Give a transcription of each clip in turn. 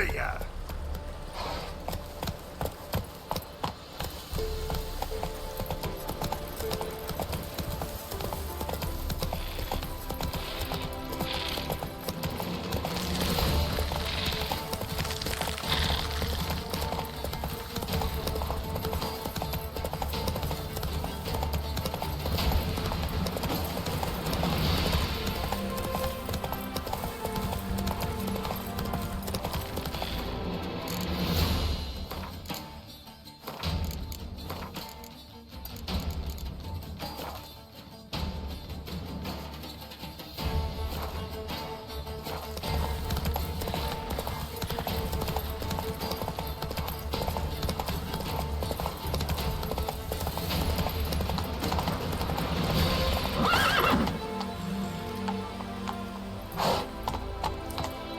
ya.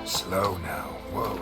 Slow now, whoa.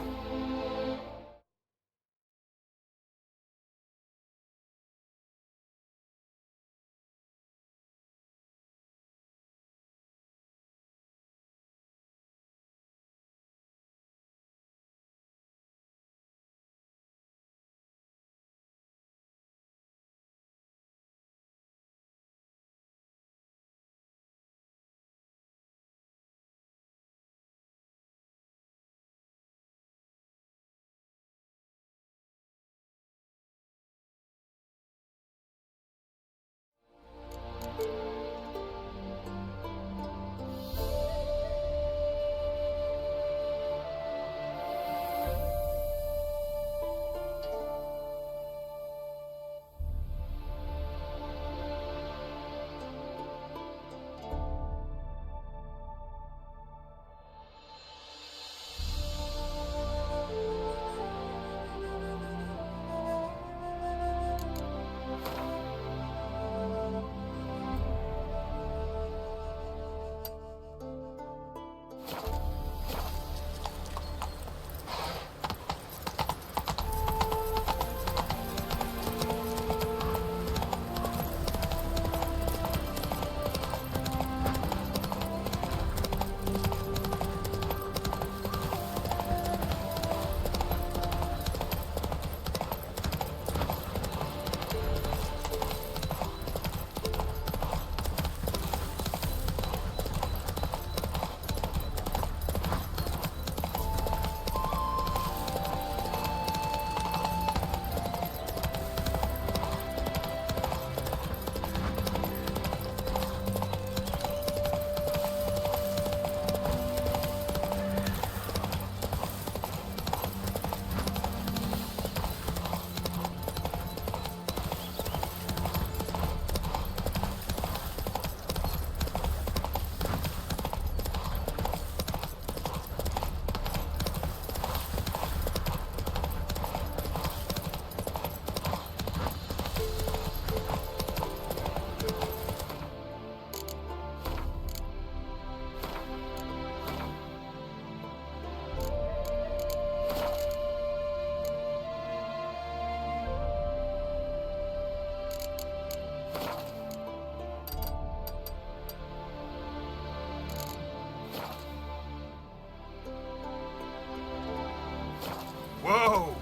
Whoa!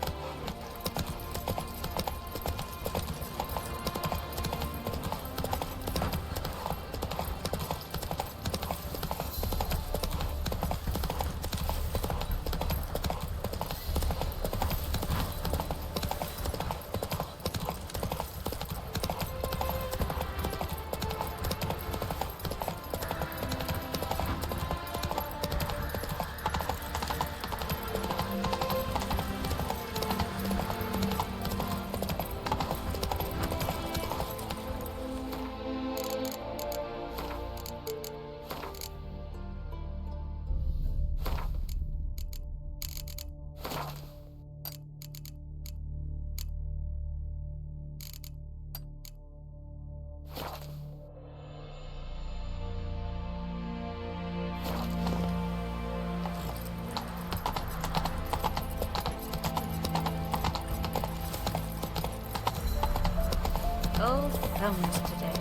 Oh, thumbs today.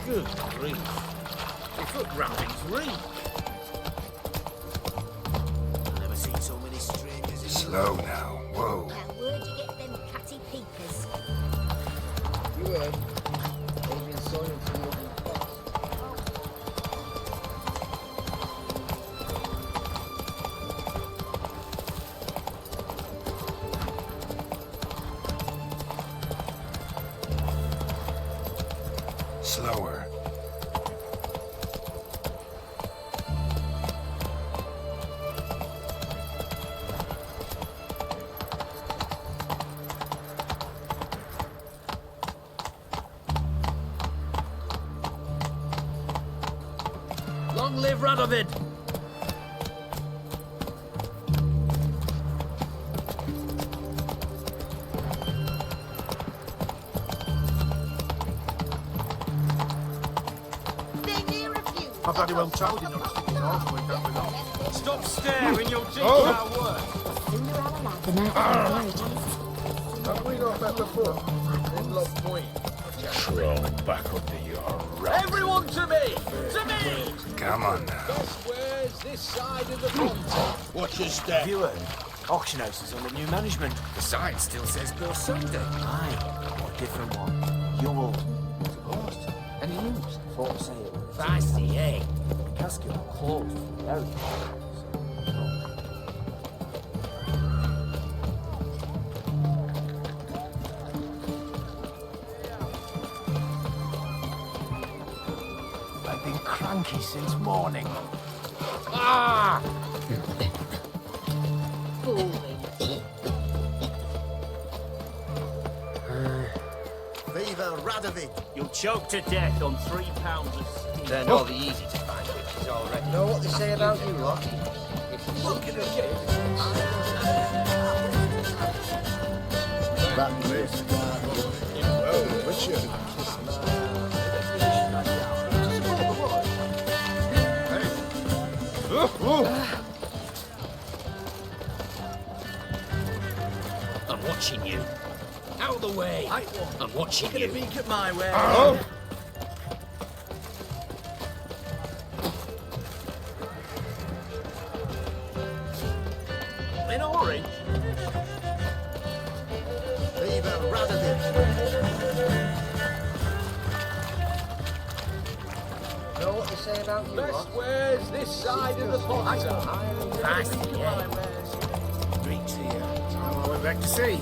Good grief. The foot rubbing's reek. I've never seen so many Slow now. Whoa. Now, where'd you get them cutty peepers? You heard. Alien science and looking fast. Slower. Long live Radovid! They're near a few. I bloody well told you not to stick your arse away, don't we not? Stop staring, you'll jinx Oh. our work! Cinderella lad. The night of Have we not met before? In Log Point. Crawl back under your rat. Everyone to me! To me! Come on now. Best wares this side of the pond. Watch your step. Have you heard? Auction house is under new management. The sign still says Bill Sunday. Aye, a different one. Young. Supposed. And used. For sale. Fancy, eh? Casket closed. Very. I've been cranky since morning. Ah! boring. Viva Radovid! You'll choke to death on 3 pounds of steam. They're not the easy to find witches already. Know what they say about you, lot? That place. Oh, Richard. I'm watching you. Out of the way. I'm watching you. Peek at my way. Oh! In orange. Viva Radovid! Know what they say about you, Best lot? wares this side of the pond. Fancy, eh? STRIX here. I went back to sea.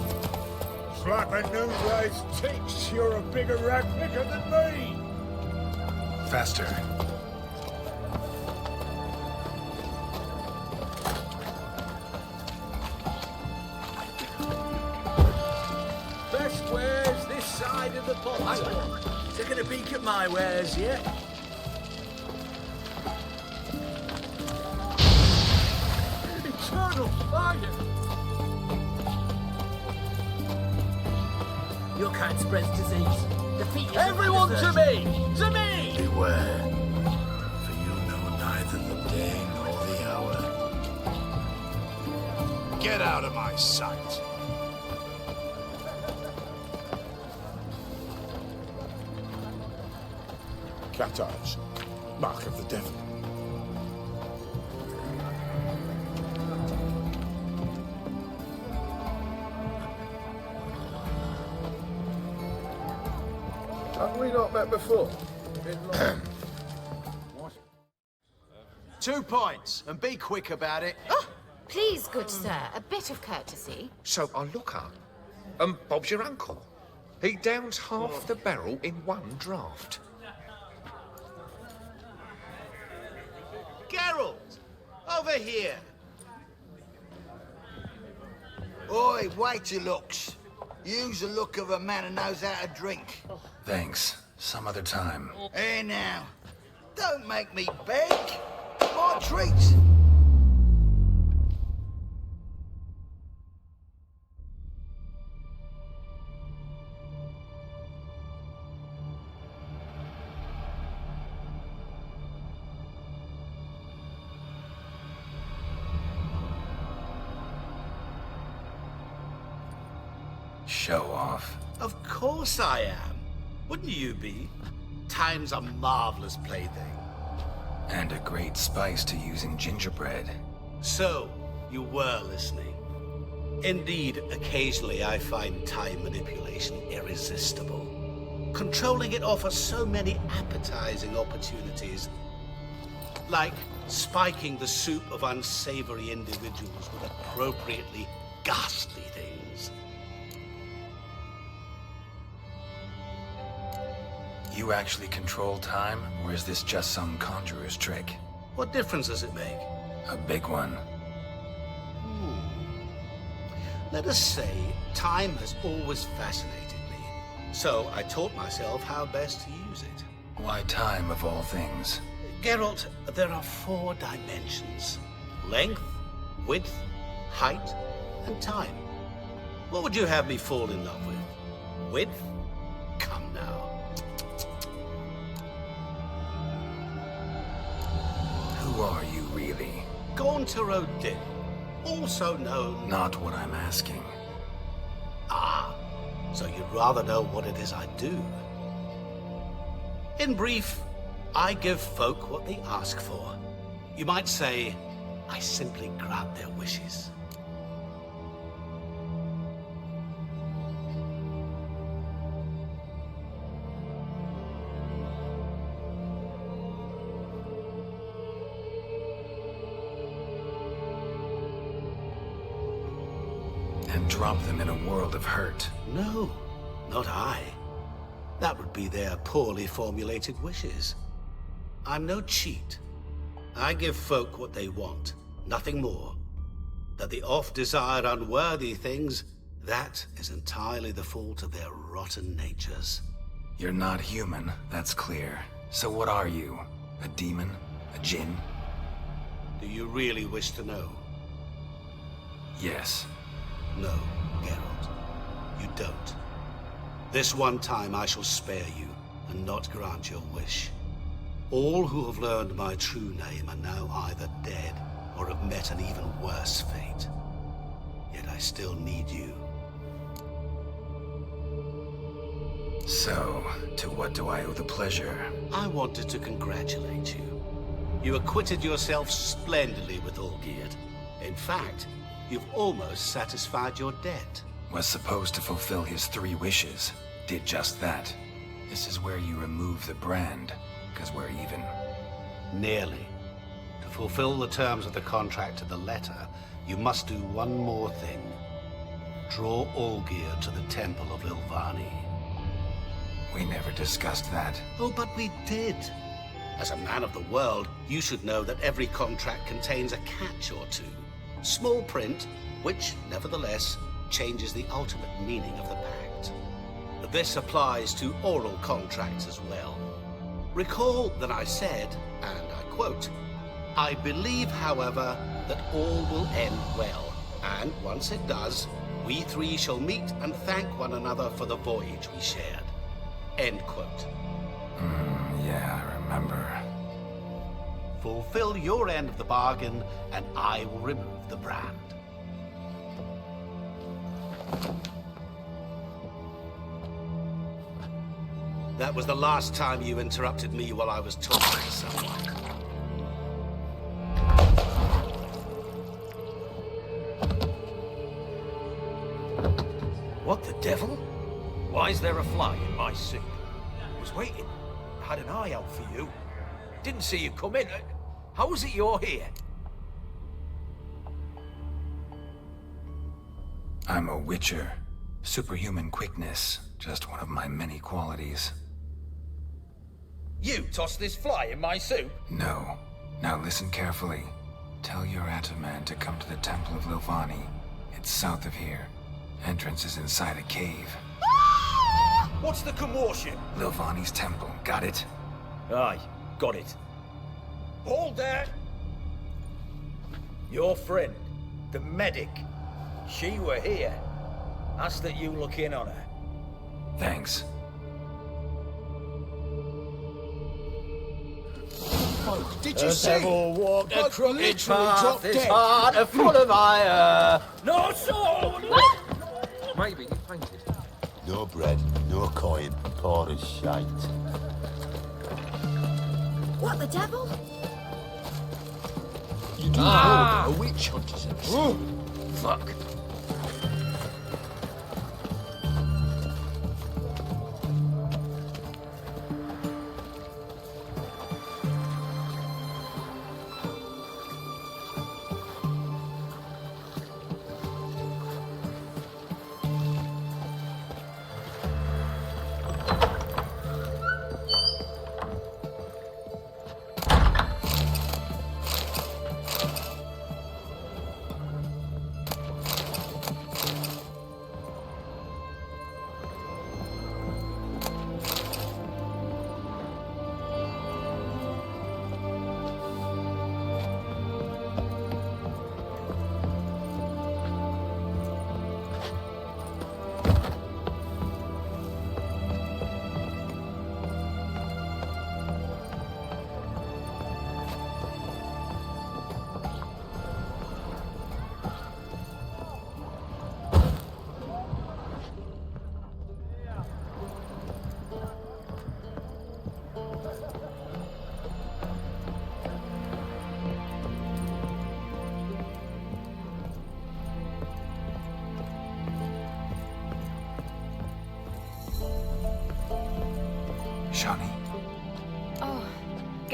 Flapper nose ticks, you're a bigger rat picker than me! Faster. Best wares this side of the pond. Taking a peek at my wares yet? Eternal fire. Your kind spreads disease. Defeat is Everyone to me! To me! Beware, for you know neither the day nor the hour. Get out of my sight. Cat eyes, mark of the devil. Have we not met before? 2 points, and be quick about it. Oh, please, good sir, a bit of courtesy. So I look up, and Bob's your uncle. He downs half the barrel in one draft. Geralt, over here. Oi, wait your looks. Use the look of a man who knows how to drink. Thanks. Some other time. Here now, don't make me beg. My treat. Show off. Of course I am. Wouldn't you be? Time's a marvelous plaything. And a great spice to use in gingerbread. So, you were listening. Indeed, occasionally I find time manipulation irresistible. Controlling it offers so many appetizing opportunities, like spiking the soup of unsavory individuals with appropriately ghastly things. You actually control time, or is this just some conjurer's trick? What difference does it make? A big one. Let us say, time has always fascinated me. So I taught myself how best to use it. Why time of all things? Geralt, there are 4 dimensions. Length, width, height, and time. What would you have me fall in love with? Width? Come now. Who are you, really? GAUNTER, also known... Not what I'm asking. Ah, so you'd rather know what it is I do. In brief, I give folk what they ask for. You might say, I simply grant their wishes. And drop them in a world of hurt. No, not I. That would be their poorly formulated wishes. I'm no cheat. I give folk what they want, nothing more. That the oft-desired unworthy things, that is entirely the fault of their rotten natures. You're not human, that's clear. So what are you? A demon? A djinn? Do you really wish to know? Yes. No, Geralt. You don't. This one time I shall spare you, and not grant your wish. All who have learned my true name are now either dead, or have met an even worse fate. Yet I still need you. So, to what do I owe the pleasure? I wanted to congratulate you. You acquitted yourself splendidly with Olgierd. In fact, you've almost satisfied your debt. Was supposed to fulfill his 3 wishes. Did just that. This is where you remove the brand, because we're even. Nearly. To fulfill the terms of the contract to the letter, you must do one more thing. Draw Olgierd to the Temple of Lilvani. We never discussed that. Oh, but we did. As a man of the world, you should know that every contract contains a catch or two. Small print, which, nevertheless, changes the ultimate meaning of the pact. This applies to oral contracts as well. Recall that I said, and I quote, I believe, however, that all will end well, and once it does, we 3 shall meet and thank one another for the voyage we shared. End quote. Yeah, I remember. Fulfill your end of the bargain, and I will remove the brand. That was the last time you interrupted me while I was talking to someone. What the devil? Why is there a fly in my soup? I was waiting. I had an eye out for you. Didn't see you come in. How is it you're here? I'm a witcher. Superhuman quickness, just one of my many qualities. You tossed this fly in my soup? No. Now listen carefully. Tell your Ataman to come to the Temple of Lilvani. It's south of here. Entrance is inside a cave. What's the commotion? Lilvani's temple, got it? Aye, got it. Hold there! Your friend, the medic, she were here. Ask that you look in on her. Thanks. Did you see? Walk a crooked path, his heart are full of ire. No soul! Maybe you fainted. No bread, no coin, poor as shite. What the devil? You do know a witch hunt is Fuck.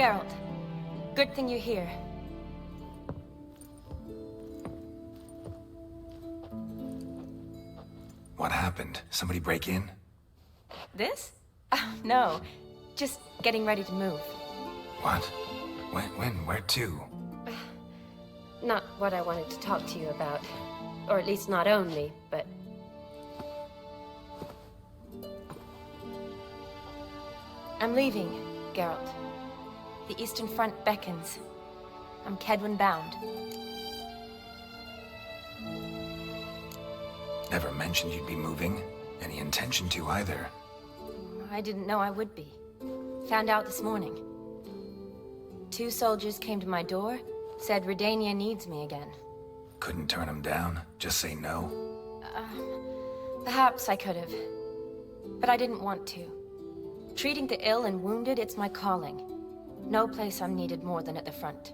Geralt, good thing you're here. What happened? Somebody break in? This? Oh, no. Just getting ready to move. What? When? Where to? Not what I wanted to talk to you about. Or at least not only, but... I'm leaving, Geralt. The Eastern Front beckons. I'm Kedwin bound. Never mentioned you'd be moving. Any intention to either. I didn't know I would be. Found out this morning. 2 soldiers came to my door, said Redania needs me again. Couldn't turn him down? Just say no? Perhaps I could have. But I didn't want to. Treating the ill and wounded, it's my calling. No place I'm needed more than at the front.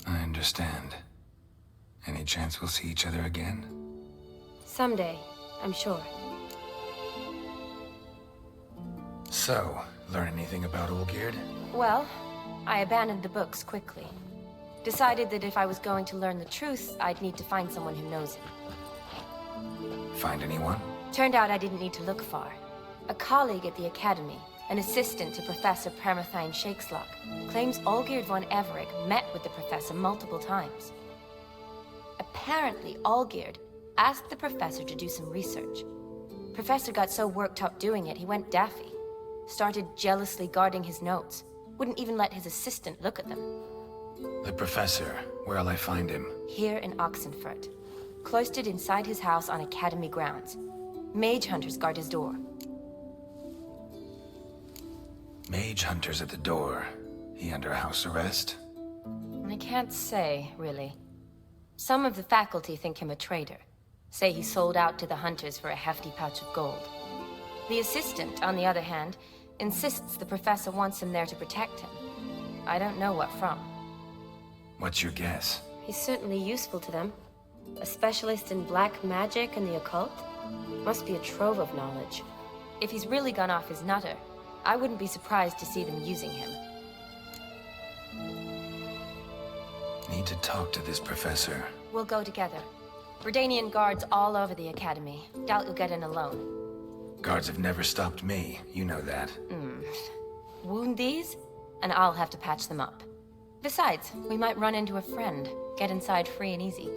I understand. Any chance we'll see each other again? Someday, I'm sure. So, learn anything about Olgierd? Well, I abandoned the books quickly. Decided that if I was going to learn the truth, I'd need to find someone who knows him. Find anyone? Turned out I didn't need to look far. A colleague at the Academy, an assistant to Professor Permathine Shakeslock, claims Olgierd von Everec met with the professor multiple times. Apparently, Olgierd asked the professor to do some research. Professor got so worked up doing it, he went daffy. Started jealously guarding his notes. Wouldn't even let his assistant look at them. The professor. Where'll I find him? Here in Oxenfurt. Cloistered inside his house on Academy grounds. Mage hunters guard his door. Mage hunters at the door. He under house arrest? I can't say, really. Some of the faculty think him a traitor. Say he sold out to the hunters for a hefty pouch of gold. The assistant, on the other hand, insists the professor wants him there to protect him. I don't know what from. What's your guess? He's certainly useful to them. A specialist in black magic and the occult? Must be a trove of knowledge. If he's really gone off his nutter, I wouldn't be surprised to see them using him. Need to talk to this professor. We'll go together. Redanian guards all over the Academy. Doubt you'll get in alone. Guards have never stopped me. You know that. Wound these, and I'll have to patch them up. Besides, we might run into a friend. Get inside free and easy.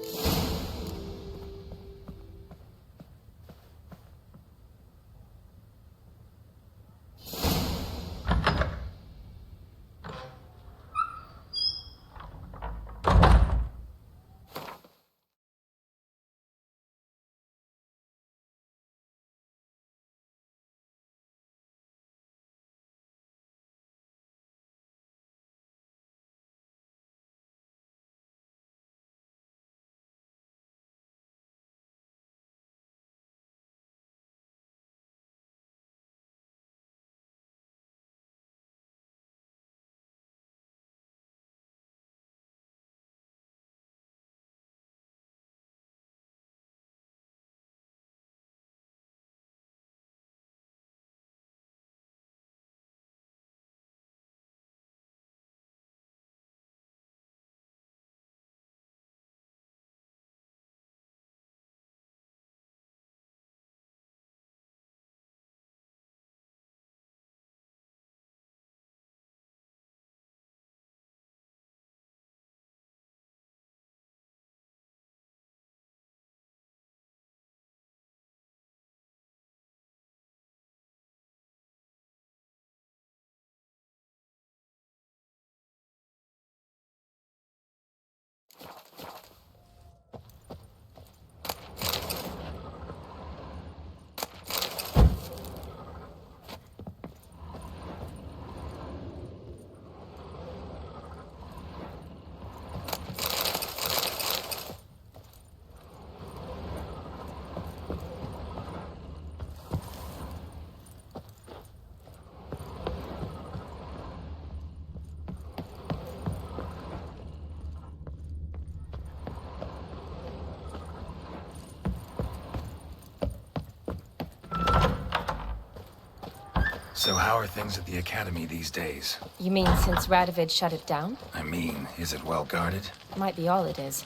So how are things at the Academy these days? You mean since Radovid shut it down? I mean, is it well guarded? Might be all it is.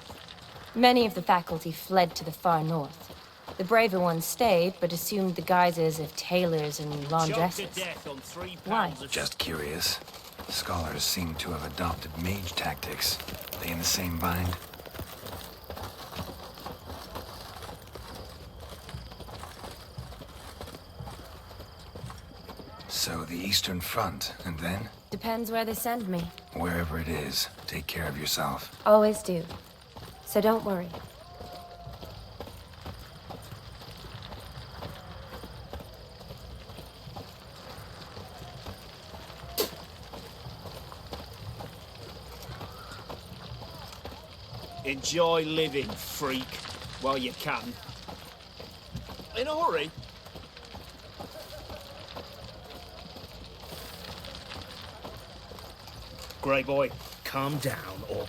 Many of the faculty fled to the far north. The braver ones stayed, but assumed the guises of tailors and laundresses. Why? Just curious. Scholars seem to have adopted mage tactics. They in the same bind? So the Eastern Front, and then? Depends where they send me. Wherever it is, take care of yourself. Always do. So don't worry. Enjoy living, freak, while you can. In a hurry? Grey boy, calm down, or...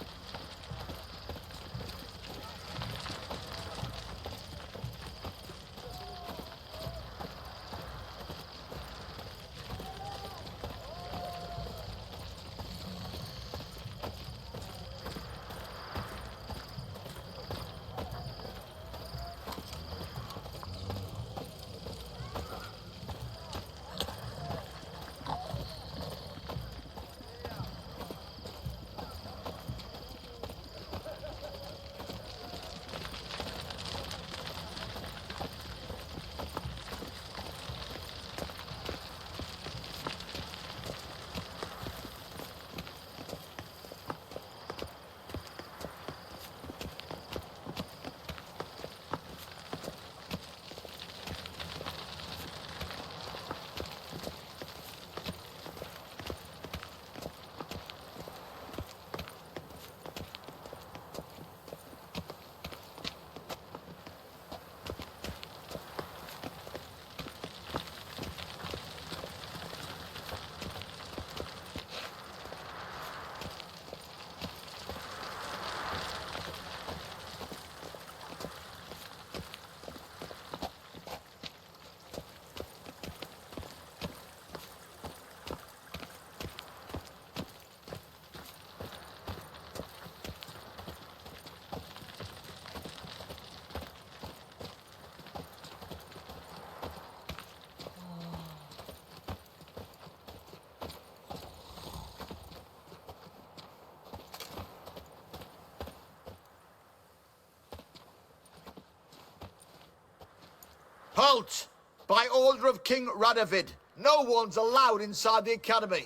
Halt! By order of King Radovid, no one's allowed inside the Academy.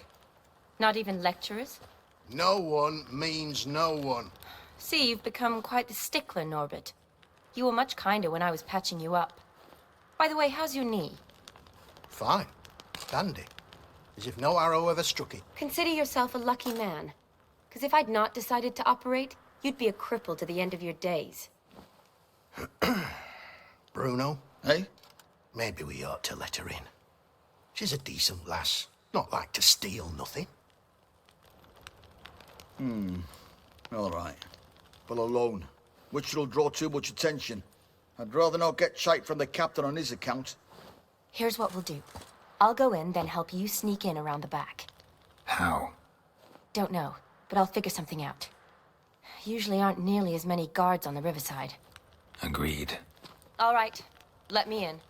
Not even lecturers? No one means no one. See, you've become quite the stickler, Norbert. You were much kinder when I was patching you up. By the way, how's your knee? Fine. Dandy. As if no arrow ever struck it. Consider yourself a lucky man. Because if I'd not decided to operate, you'd be a cripple to the end of your days. Bruno, eh? Maybe we ought to let her in. She's a decent lass. Not like to steal nothing. All right. But alone, which will draw too much attention. I'd rather not get shite from the captain on his account. Here's what we'll do. I'll go in, then help you sneak in around the back. How? Don't know, but I'll figure something out. Usually aren't nearly as many guards on the riverside. Agreed. All right, let me in.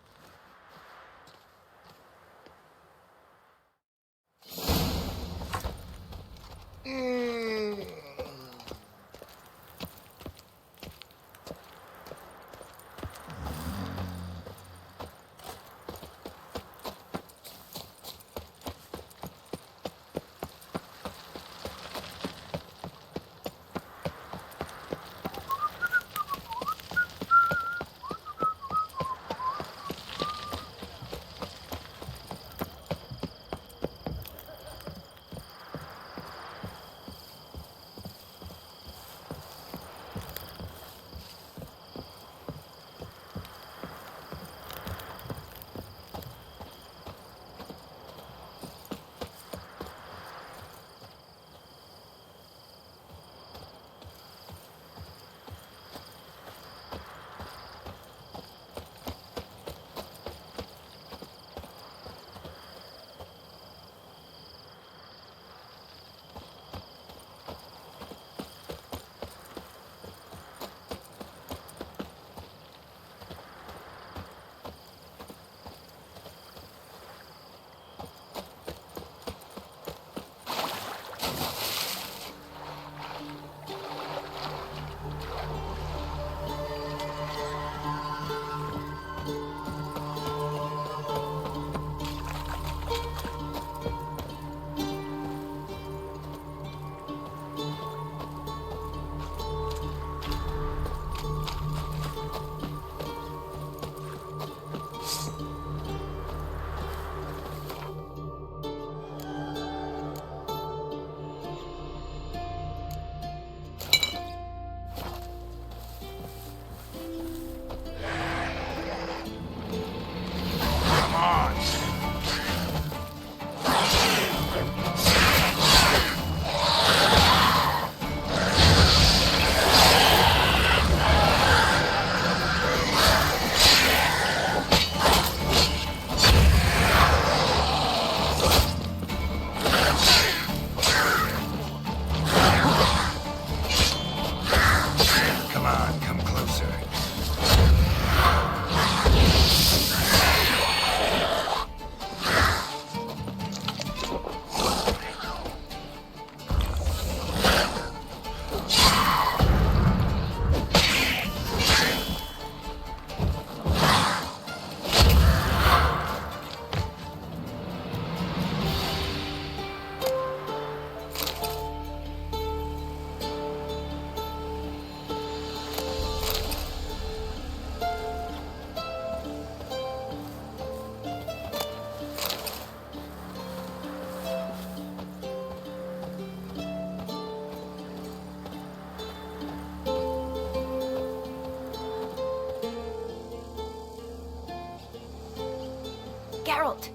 Geralt.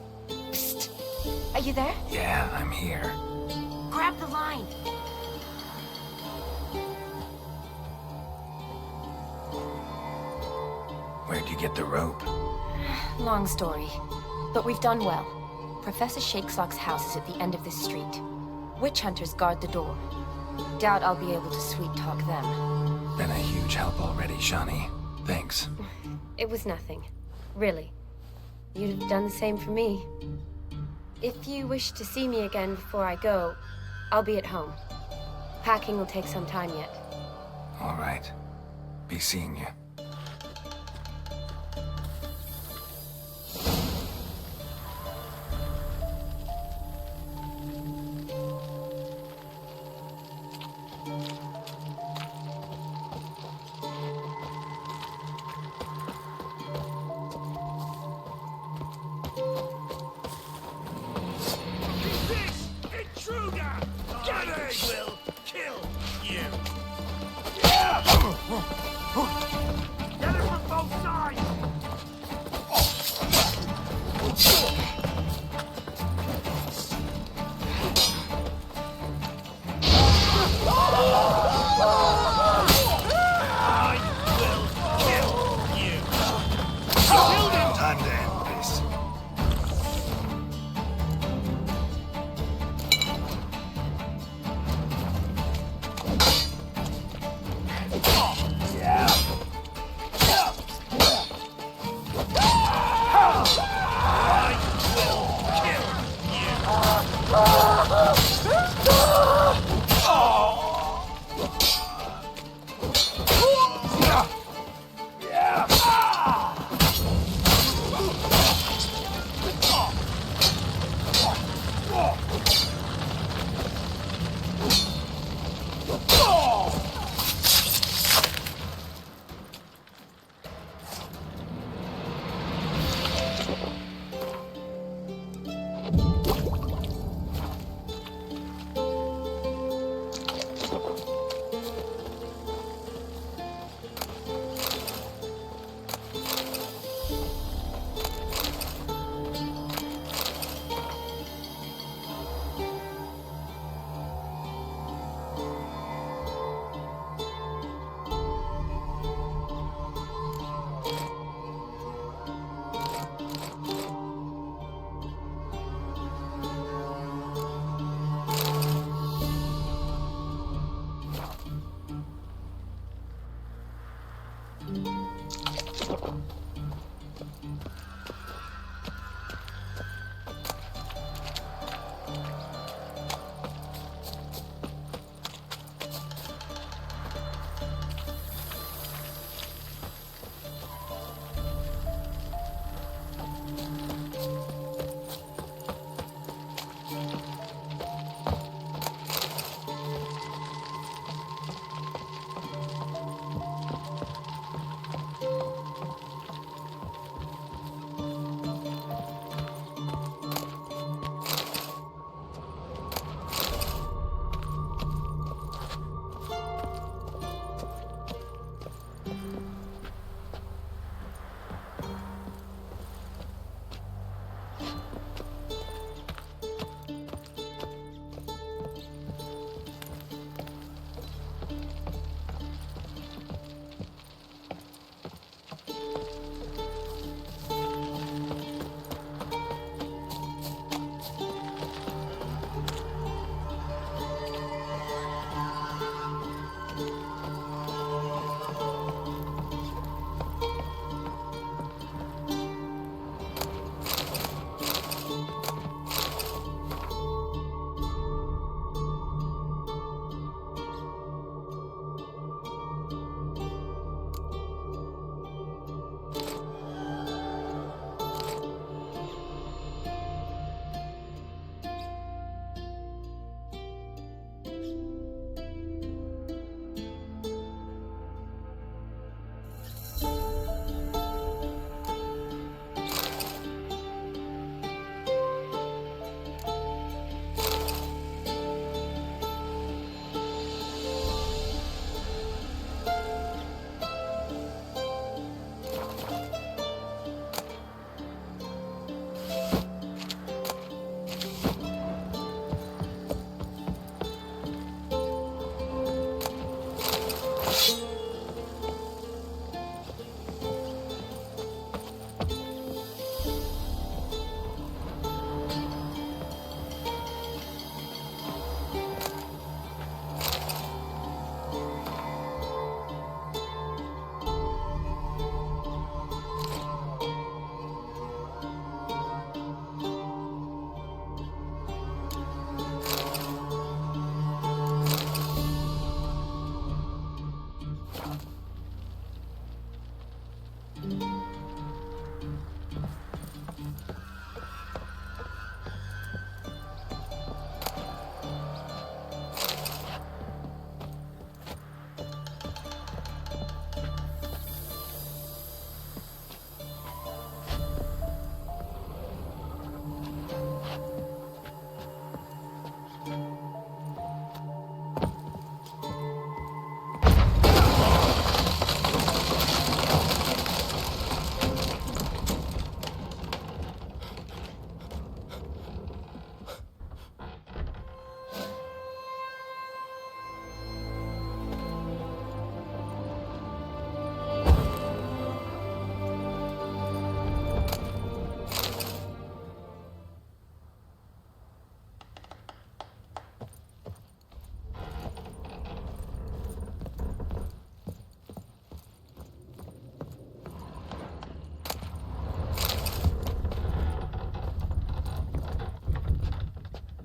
Psst. Are you there? Yeah, I'm here. Grab the line. Where'd you get the rope? Long story. But we've done well. Professor Shakeslock's house is at the end of this street. Witch hunters guard the door. Doubt I'll be able to sweet-talk them. Been a huge help already, Shawnee. Thanks. It was nothing. Really. You'd have done the same for me. If you wish to see me again before I go, I'll be at home. Packing will take some time yet. All right. Be seeing you.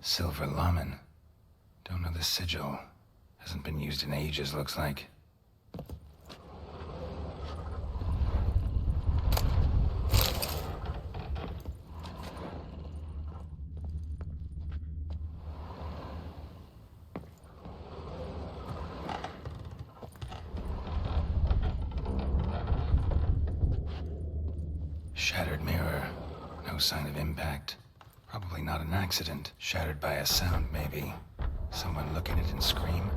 Silver Lamen. Don't know the sigil. Hasn't been used in ages, looks like. Shattered mirror. No sign of impact. Probably not an accident. Shattered by a sound, maybe. Someone look at it and scream.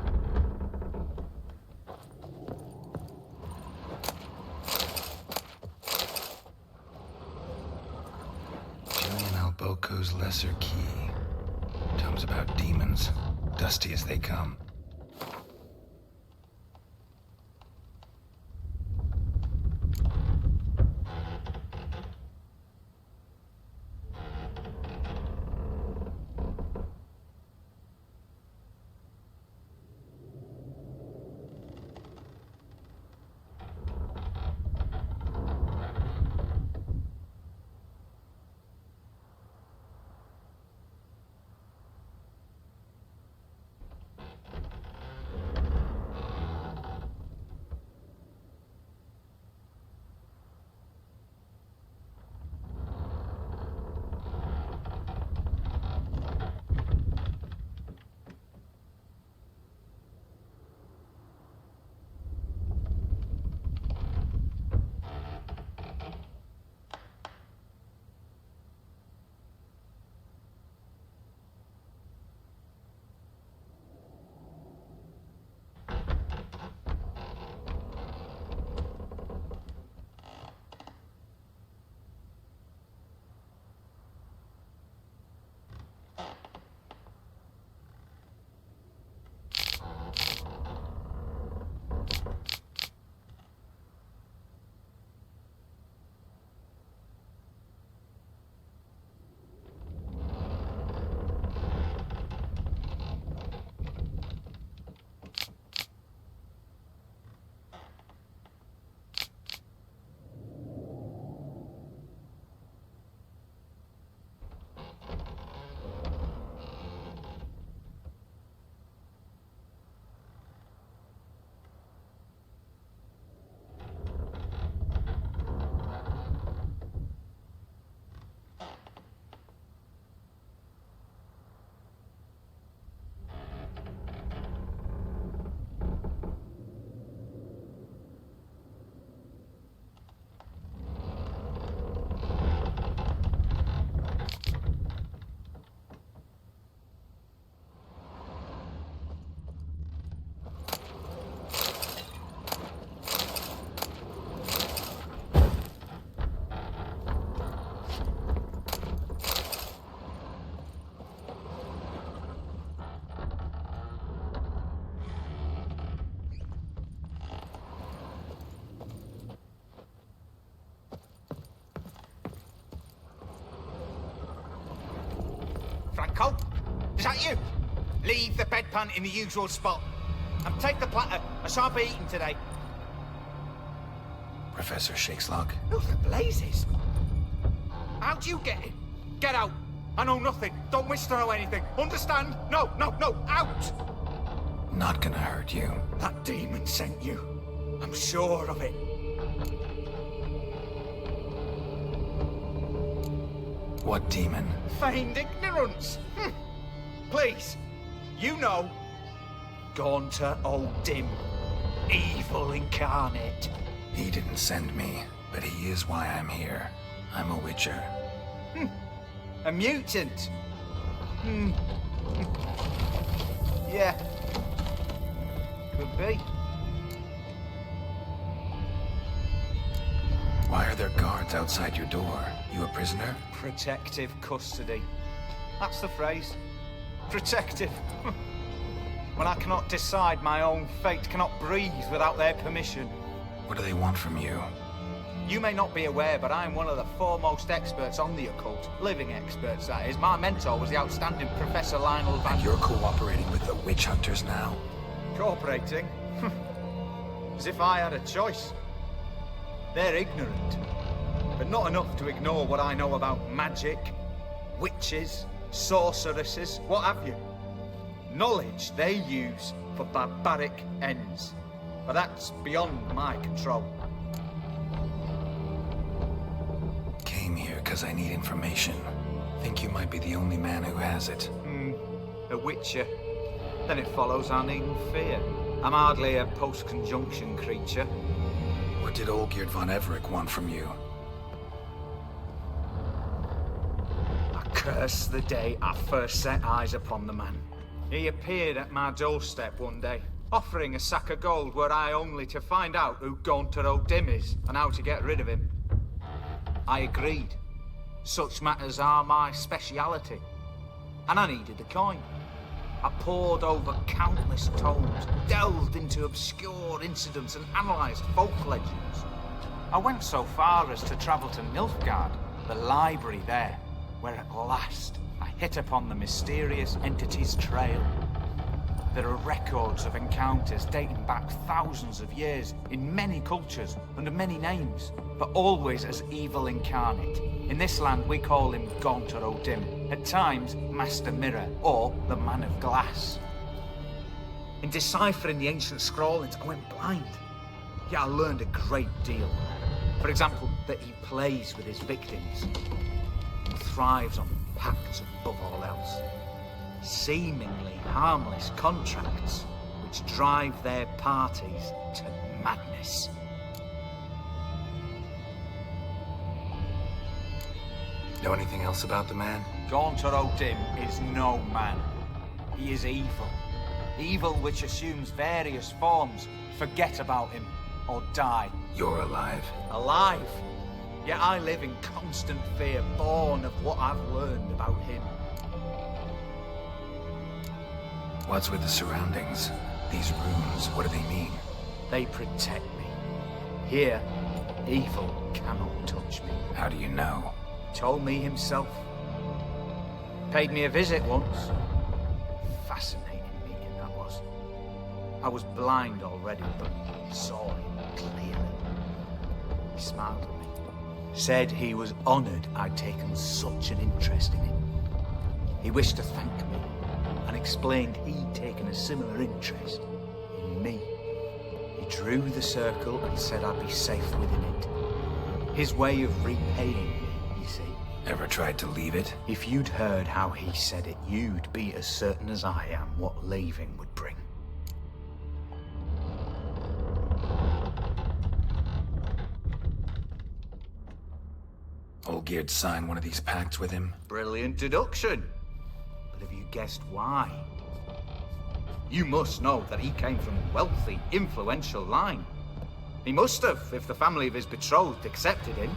Julian Alboco's Lesser Key. Tomes about demons. Dusty as they come. Franco? Is that you? Leave the bedpan in the usual spot. And take the platter. I shan't be eating today. Professor Shakeslock? Who the blazes? How'd you get in? Get out. I know nothing. Don't wish to know anything. Understand? No, no, no. Out! Not gonna hurt you. That demon sent you. I'm sure of it. What demon? Feigned ignorance. Please, you know. Gaunter, old DIMM. Evil incarnate. He didn't send me, but he is why I'm here. I'm a witcher. A mutant. Yeah. Could be. Why are there guards outside your door? You a prisoner? Protective custody. That's the phrase. Protective. When I cannot decide my own fate, cannot breathe without their permission. What do they want from you? You may not be aware, but I'm one of the foremost experts on the occult. Living experts, that is. My mentor was the outstanding Professor Lionel Van... And you're cooperating with the witch hunters now? Cooperating? As if I had a choice. They're ignorant, but not enough to ignore what I know about magic, witches, sorceresses, what have you. Knowledge they use for barbaric ends. But that's beyond my control. Came here because I need information. Think you might be the only man who has it. A witcher. Then it follows I needn't fear. I'm hardly a post-conjunction creature. What did Olgierd von Everec want from you? I curse the day I first set eyes upon the man. He appeared at my doorstep one day, offering a sack of gold were I only to find out who GAUNTER DIMM is and how to get rid of him. I agreed. Such matters are my speciality. And I needed the coin. I pored over countless tomes, delved into obscure incidents and analysed folk legends. I went so far as to travel to Nilfgaard, the library there, where at last I hit upon the mysterious entity's trail. There are records of encounters dating back thousands of years in many cultures under many names, but always as evil incarnate. In this land we call him GAUNTER DIMM, at times Master Mirror or the Man of Glass. In deciphering the ancient scrawlings I went blind, yet I learned a great deal. For example, that he plays with his victims and thrives on pacts above all else. Seemingly harmless contracts which drive their parties to madness. Know anything else about the man? GAUNTER DIMM is no man. He is evil. Evil which assumes various forms. Forget about him, or die. You're alive. Alive? Yet I live in constant fear, born of what I've learned about him. What's with the surroundings? These rooms, what do they mean? They protect me. Here, evil cannot touch me. How do you know? Told me himself. Paid me a visit once. Fascinating meeting that was. I was blind already, but saw him clearly. He smiled at me. Said he was honoured I'd taken such an interest in him. He wished to thank me and explained he'd taken a similar interest in me. He drew the circle and said I'd be safe within it. His way of repaying me, you see. Ever tried to leave it? If you'd heard how he said it, you'd be as certain as I am what leaving would bring. Olgierd signed one of these pacts with him? Brilliant deduction. But have you guessed why? You must know that he came from a wealthy, influential line. He must have, if the family of his betrothed accepted him.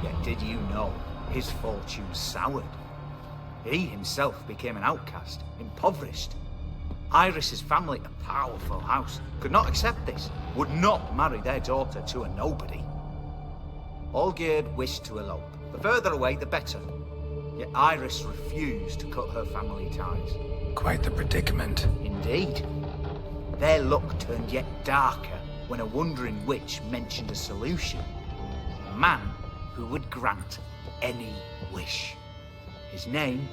Yet did you know his fortune soured? He himself became an outcast, impoverished. Iris's family, a powerful house, could not accept this, would not marry their daughter to a nobody. Olgierd wished to elope. The further away, the better. Yet Iris refused to cut her family ties. Quite the predicament. Indeed. Their luck turned yet darker when a wandering witch mentioned a solution. A man who would grant any wish. His name,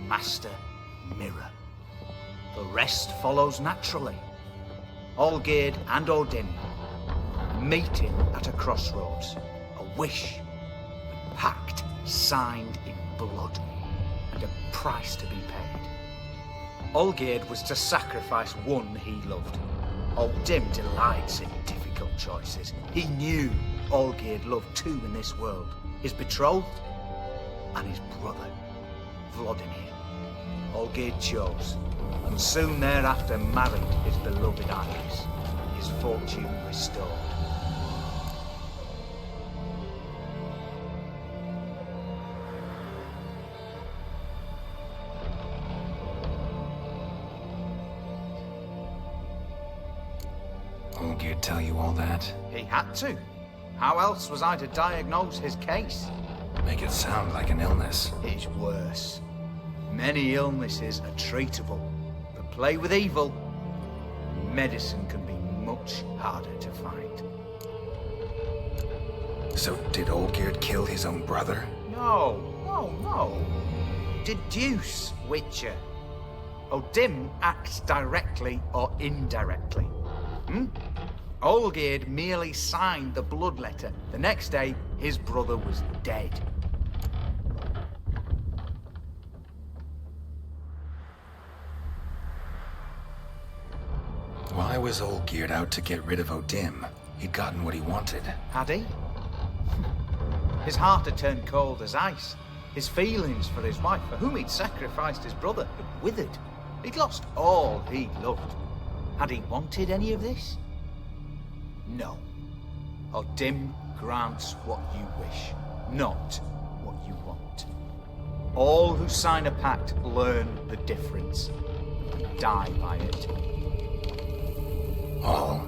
Master Mirror. The rest follows naturally. Olgierd and Odin meeting at a crossroads. A wish, a pact signed in blood, and a price to be paid. Olgierd was to sacrifice one he loved. Odin delights in difficult choices. He knew Olgierd loved two in this world, his betrothed and his brother, Vladimir. Olgierd chose, and soon thereafter married his beloved Iris, his fortune restored. Olgierd tell you all that? He had to. How else was I to diagnose his case? Make it sound like an illness. It's worse. Many illnesses are treatable, but play with evil, medicine can be much harder to find. So did Olgierd kill his own brother? No. deduce, Witcher. DIMM acts directly or indirectly. Olgierd merely signed the blood letter. The next day, his brother was dead. Why was Olgierd out to get rid of DIMM? He'd gotten what he wanted. Had he? His heart had turned cold as ice. His feelings for his wife, for whom he'd sacrificed his brother, had withered. He'd lost all he loved. Had he wanted any of this? No. DIMM grants what you wish, not what you want. All who sign a pact learn the difference and die by it. All?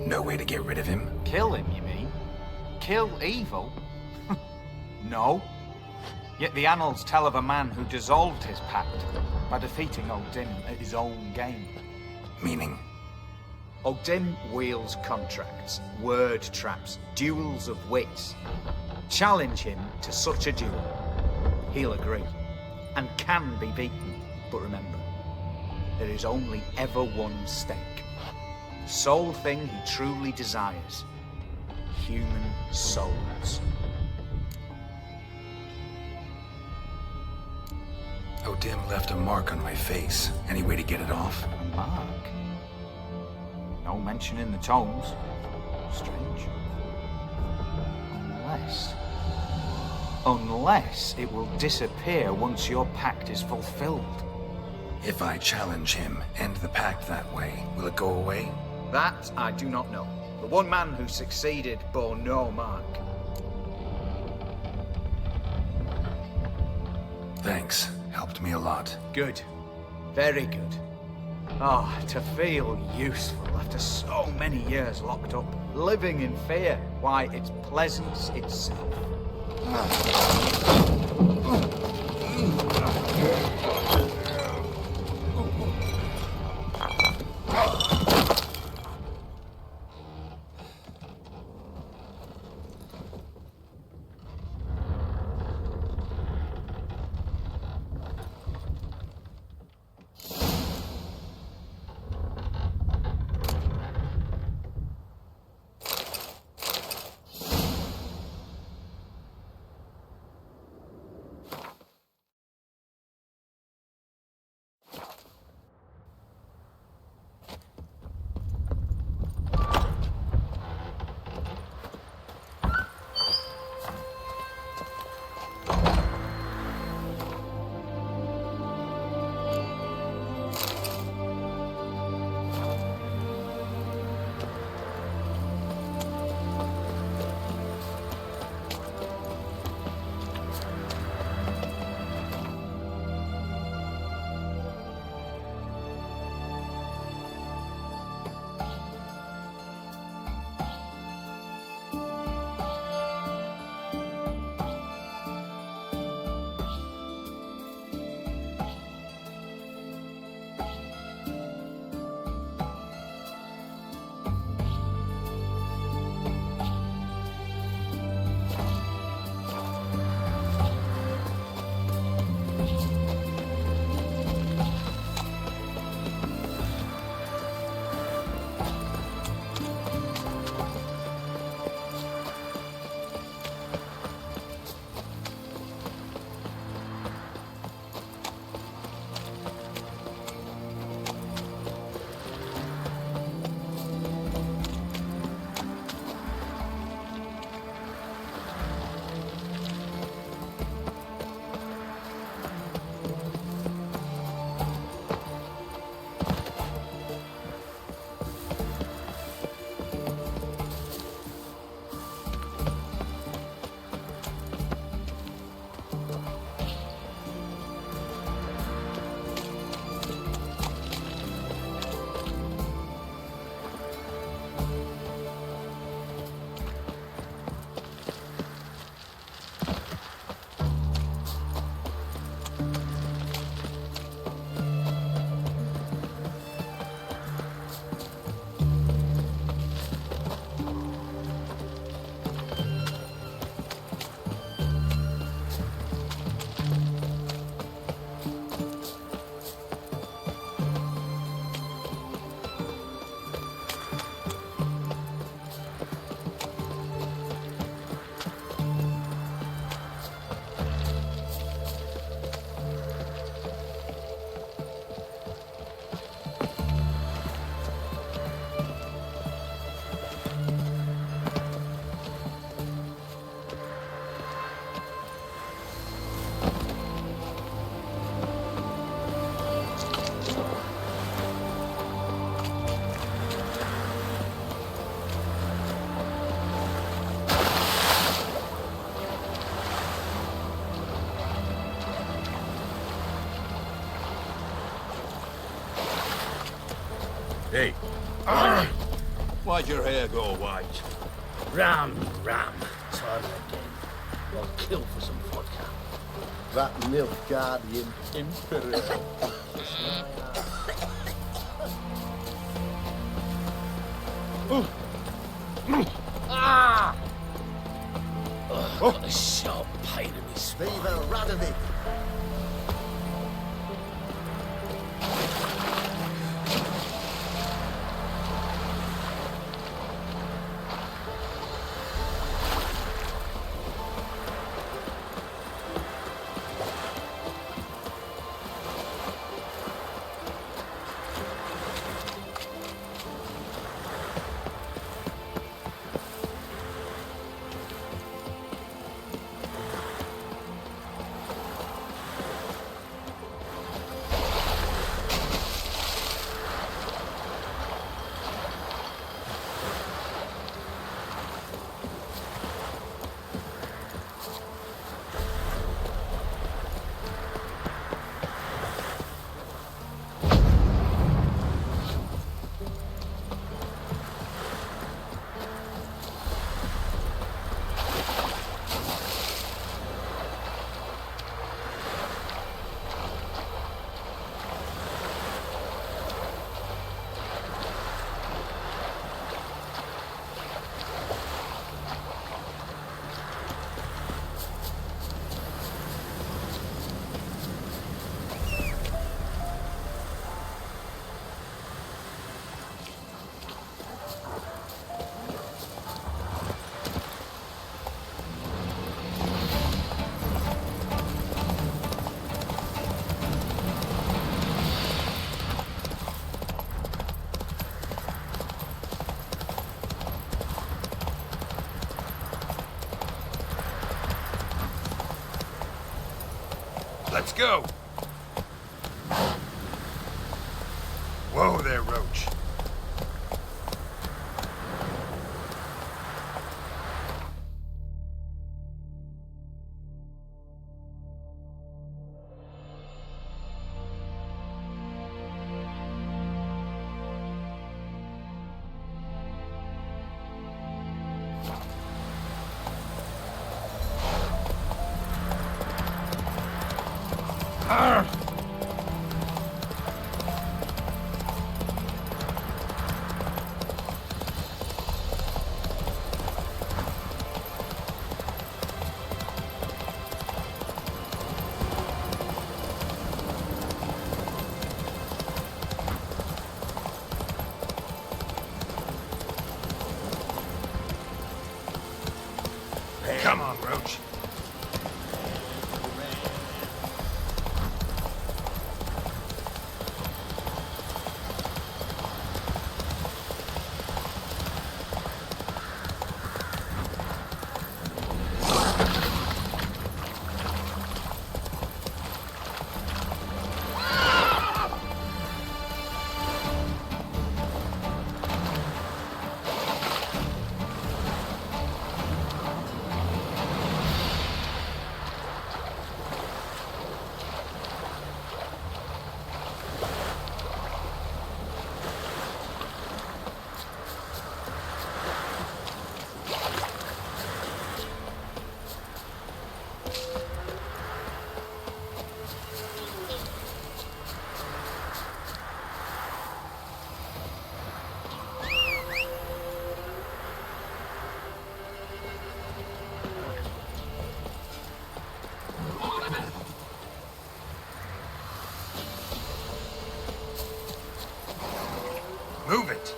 No way to get rid of him? Kill him, you mean? Kill evil? No. Yet the annals tell of a man who dissolved his pact by defeating DIMM at his own game. Meaning? DIMM wields contracts, word traps, duels of wits. Challenge him to such a duel. He'll agree, and can be beaten. But remember, there is only ever one stake. The sole thing he truly desires. Human souls. DIMM left a mark on my face. Any way to get it off? A mark? No mention in the tomes. Strange. Unless it will disappear once your pact is fulfilled. If I challenge him, end the pact that way, will it go away? That I do not know. The one man who succeeded bore no mark. Thanks. Helped me a lot. Good. Very good. To feel useful after so many years locked up, living in fear. Why, it's pleasance itself. Hey. Why'd your hair go white? Ram. Time again. I'll kill for some vodka. That Nilfgaardian Imperial. Ah! Oh, got a sharp pain in my spine. Viva Radovic! Let's go! Whoa there, Roach. Come on, Roach. Move it!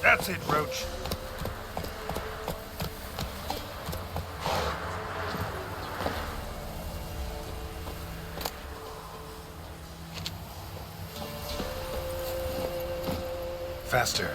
That's it, Roach. Faster.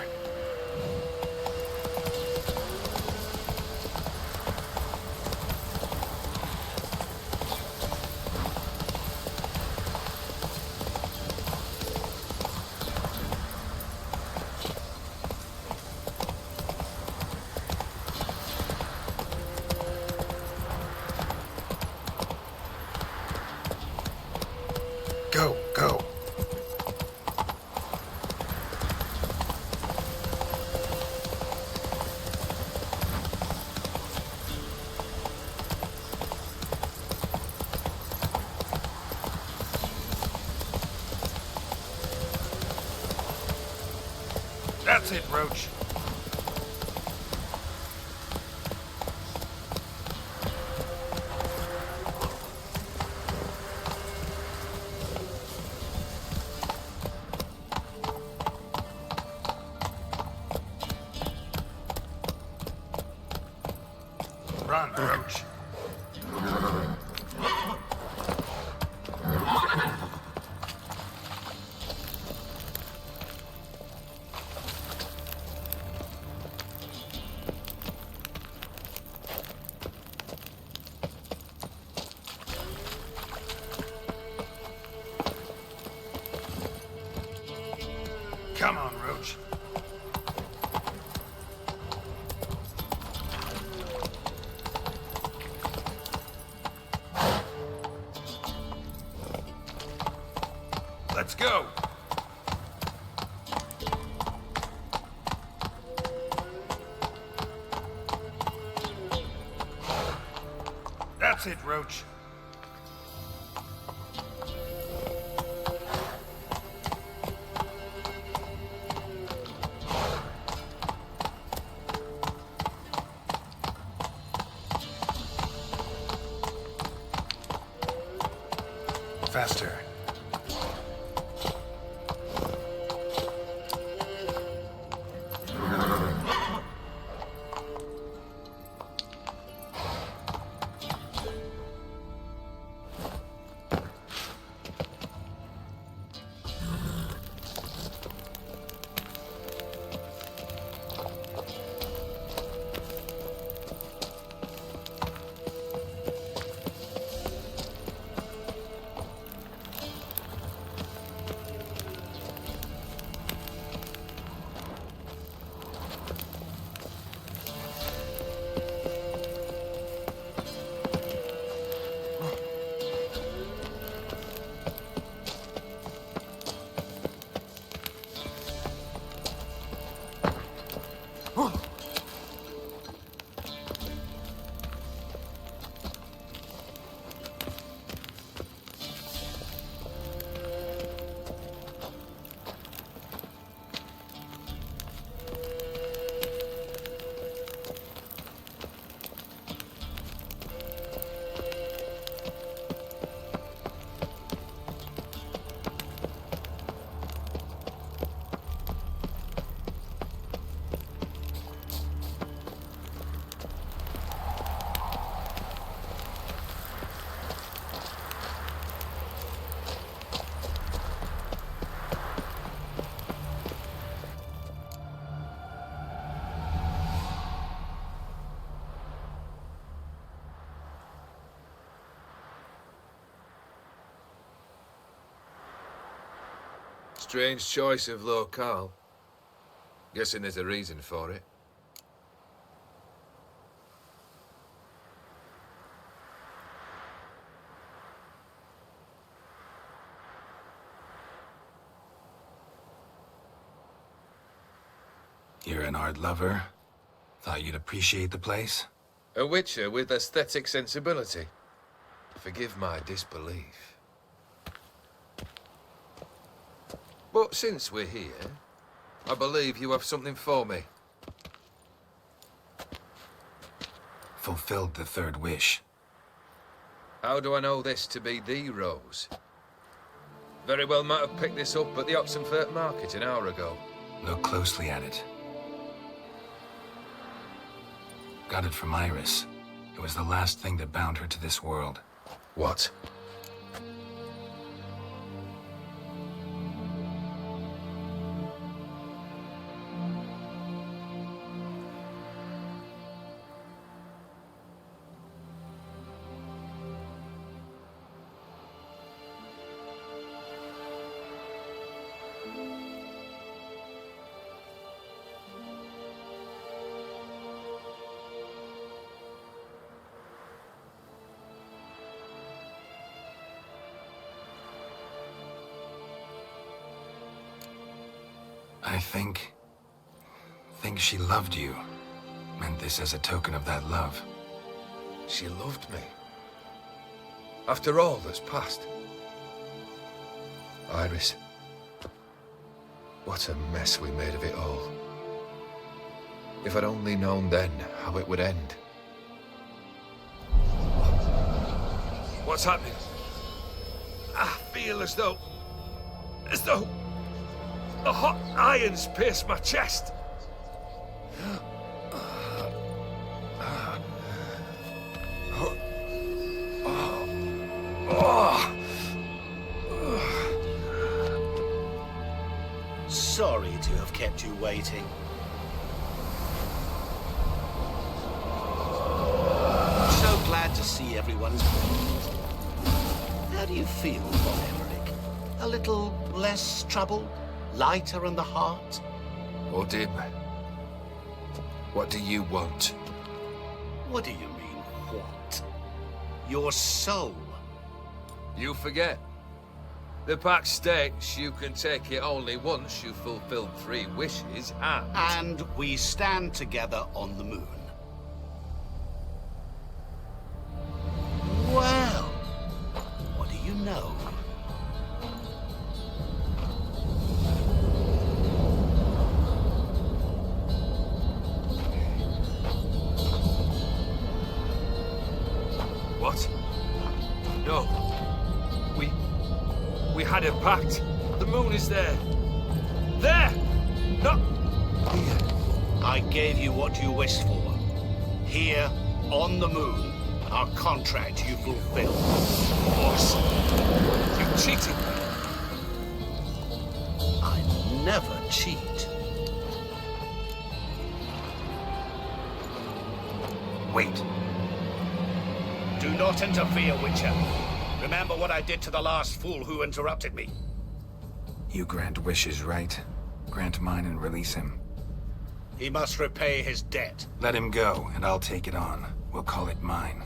That's it, Roach. Run, Roach. Come on, Roach. Let's go. That's it, Roach. Faster. Strange choice of locale. Guessing there's a reason for it. You're an art lover. Thought you'd appreciate the place? A witcher with aesthetic sensibility. Forgive my disbelief. But since we're here, I believe you have something for me. Fulfilled the third wish. How do I know this to be the rose? Very well might have picked this up at the Oxenfurt market an hour ago. Look closely at it. Got it from Iris. It was the last thing that bound her to this world. What? I think she loved you. Meant this as a token of that love. She loved me. After all that's passed. Iris. What a mess we made of it all. If I'd only known then how it would end. What's happening? I feel as though a hot iron's pierced my chest. Sorry to have kept you waiting. So glad to see everyone's pleased. How do you feel, von Everec? A little less troubled? Lighter in the heart? Or DIMM, what do you want? What do you mean, what? Your soul. You forget. The pact states you can take it only once you've fulfilled 3 wishes, And we stand together on the moon. Well, what do you know? What? No. We had a pact. The moon is there. There! Not here. I gave you what you wished for. Here, on the moon, our contract you fulfilled. Boss, you cheated me. I never cheat. Wait. Do not interfere, Witcher. Remember what I did to the last fool who interrupted me. You grant wishes, right? Grant mine and release him. He must repay his debt. Let him go, and I'll take it on. We'll call it mine.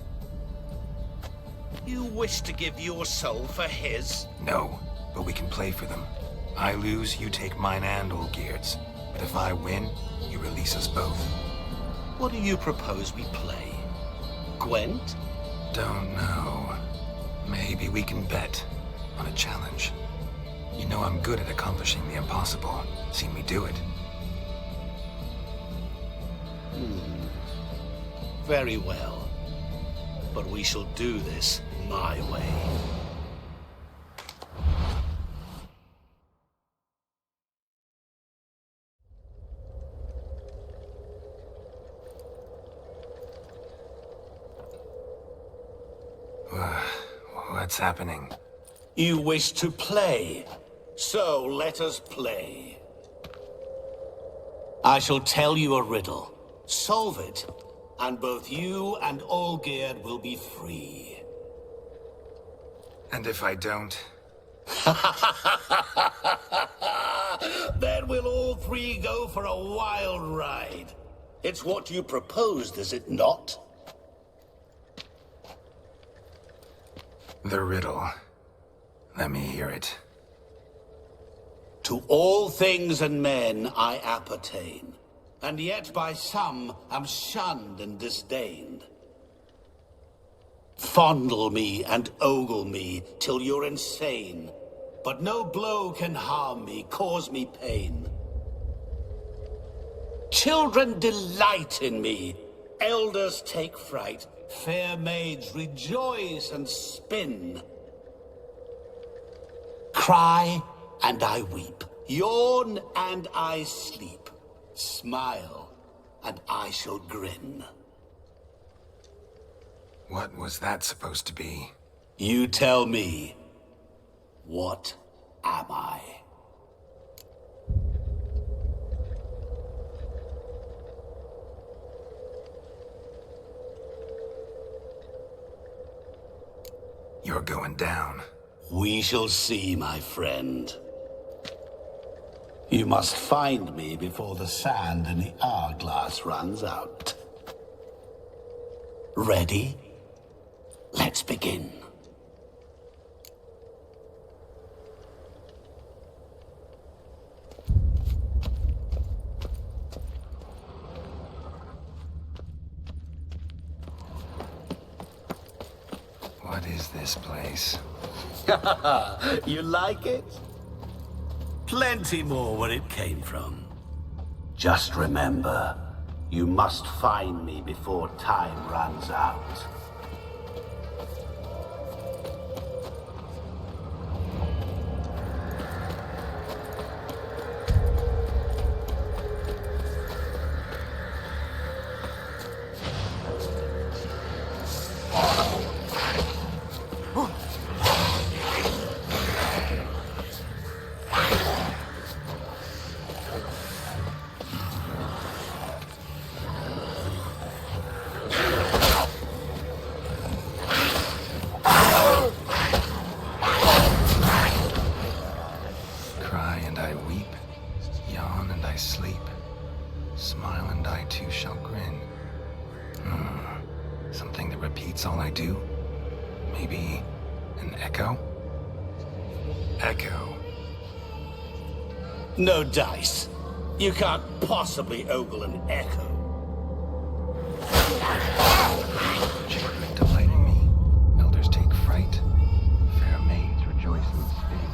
You wish to give your soul for his? No, but we can play for them. I lose, you take mine and Olgierd's. But if I win, you release us both. What do you propose we play? Gwent? Don't know. Maybe we can bet on a challenge. You know I'm good at accomplishing the impossible. Seen me do it. Very well. But we shall do this my way. What's happening? You wish to play, so let us play. I shall tell you a riddle. Solve it, and both you and Olgierd will be free. And if I don't? Then we'll all 3 go for a wild ride. It's what you proposed, is it not? The riddle. Let me hear it. To all things and men I appertain, and yet by some am shunned and disdained. Fondle me and ogle me till you're insane, but no blow can harm me, cause me pain. Children delight in me, elders take fright, fair maids rejoice and spin. Cry and I weep, yawn and I sleep, smile and I shall grin. What was that supposed to be? You tell me, what am I? You're going down. We shall see, my friend. You must find me before the sand in the hourglass runs out. Ready? Let's begin. What is this place? You like it? Plenty more where it came from. Just remember, you must find me before time runs out. All I do? Maybe an echo? Echo. No dice. You can't possibly ogle an echo. Children delight in me. Elders take fright. Fair maids rejoice in spitting.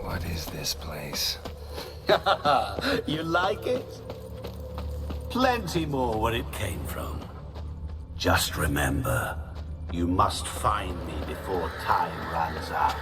What is this place? You like it? Plenty more where it came from. Just remember, you must find me before time runs out.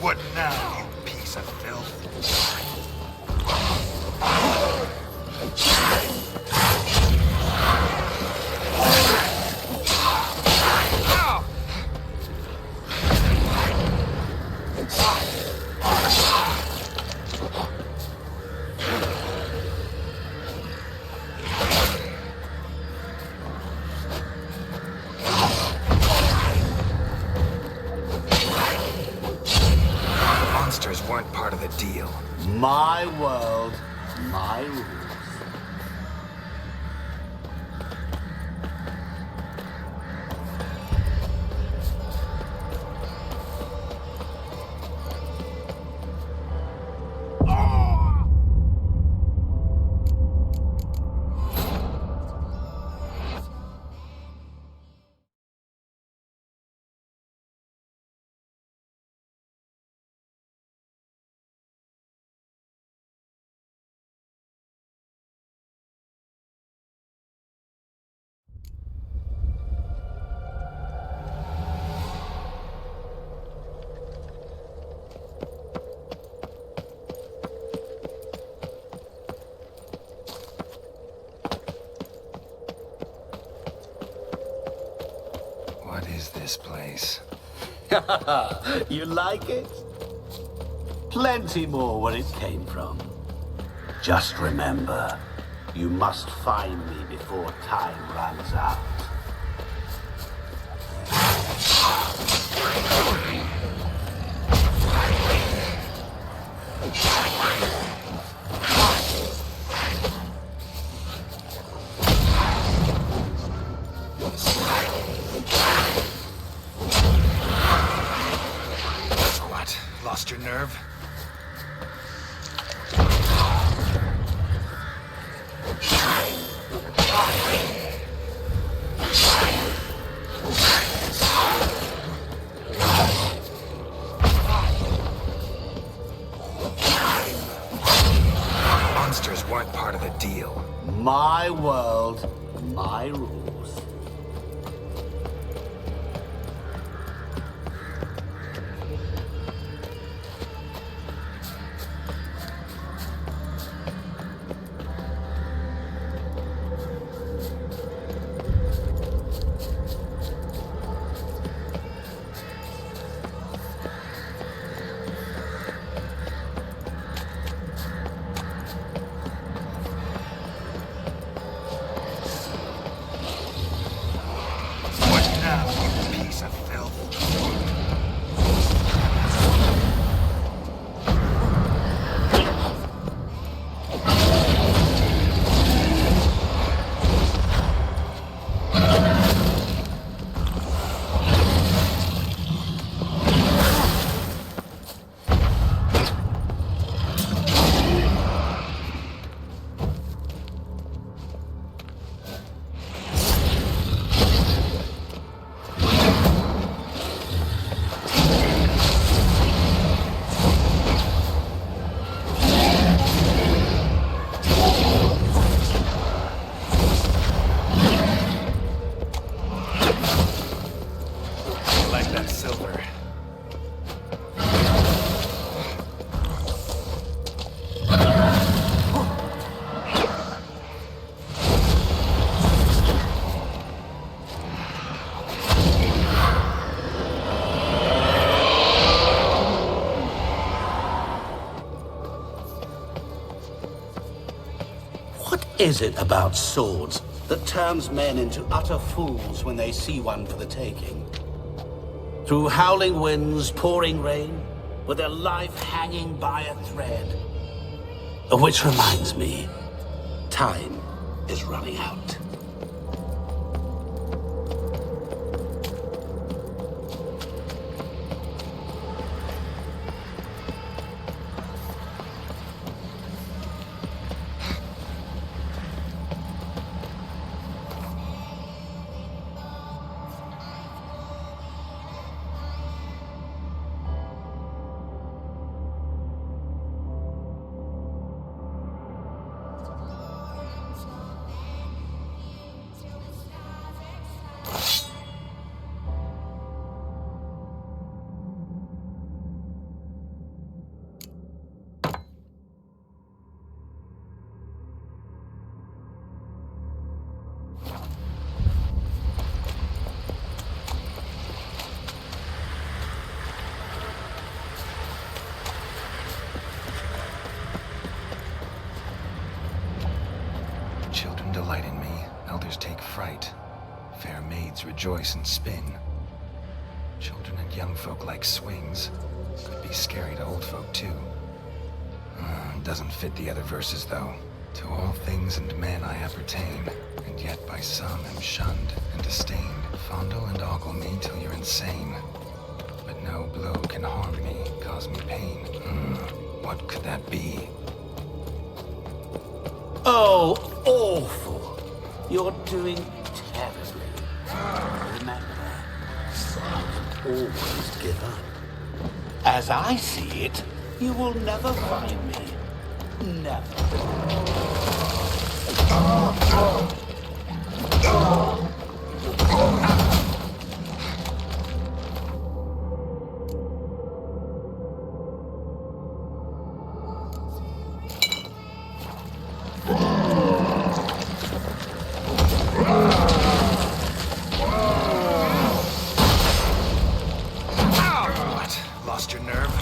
What now, you piece of filth? Monsters weren't part of the deal. My world, my rules. What is this place? You like it? Plenty more where it came from. Just remember, you must find me before time runs out. What? Lost your nerve? Monsters weren't part of the deal. My world, my rules. silver. What is it about swords that turns men into utter fools when they see one for the taking? Through howling winds, pouring rain, with their life hanging by a thread. Which reminds me, time is running out. Children delight in me, elders take fright. Fair maids rejoice and spin. Children and young folk like swings. Could be scary to old folk too. Doesn't fit the other verses though. To all things and men I appertain, and yet by some am shunned and disdained. Fondle and ogle me till you're insane. But no blow can harm me, cause me pain. What could that be? Oh, awful. You're doing terribly. Remember, always give up. As I see it, you will never find me. Never. What? Lost your nerve?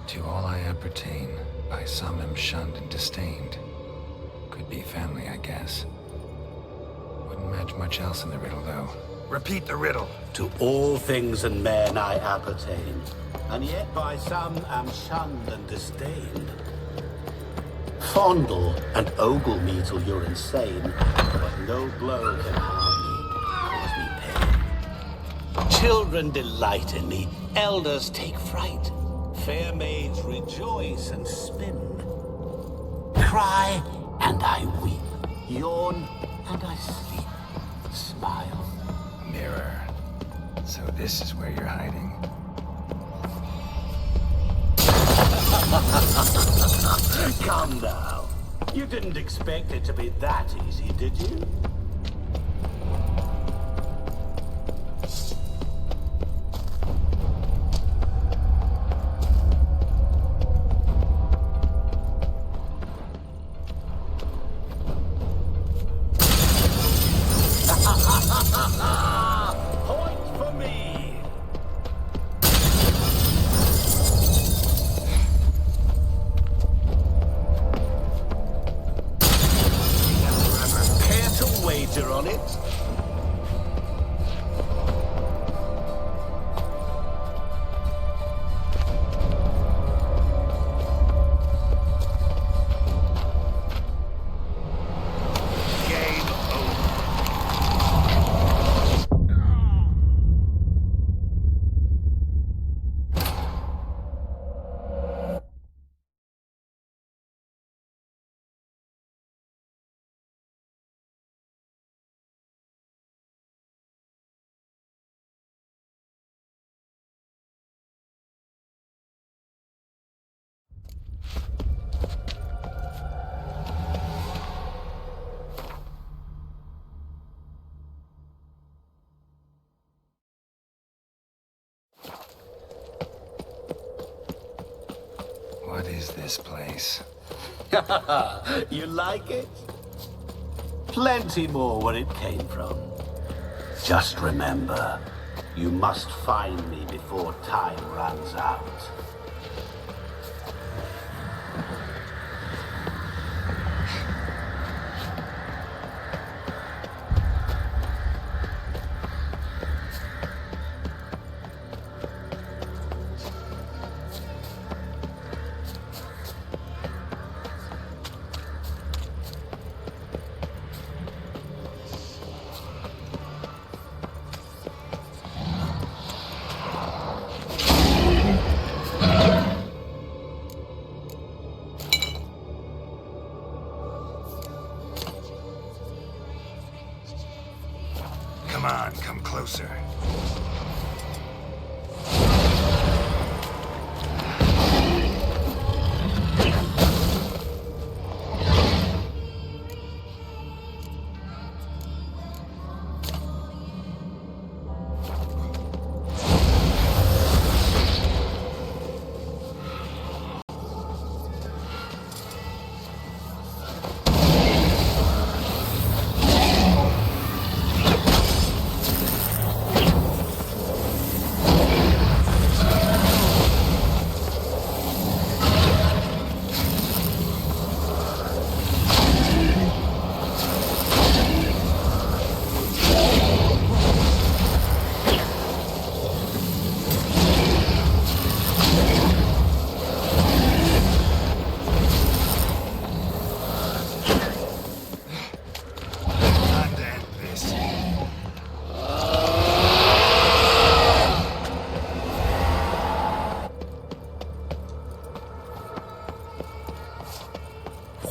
To all I appertain, by some am shunned and disdained. Could be family, I guess. Wouldn't match much else in the riddle, though. Repeat the riddle. To all things and men I appertain, and yet by some am shunned and disdained. Fondle and ogle me till you're insane, but no blow can harm me, cause me pain. Children delight in me, elders take fright. Fair maids rejoice and spin. Cry and I weep, yawn and I sleep, smile. Mirror. So this is where you're hiding. Come now. You didn't expect it to be that easy, did you? Point for me. What is this place? You like it? Plenty more where it came from. Just remember, you must find me before time runs out. Come on, come closer.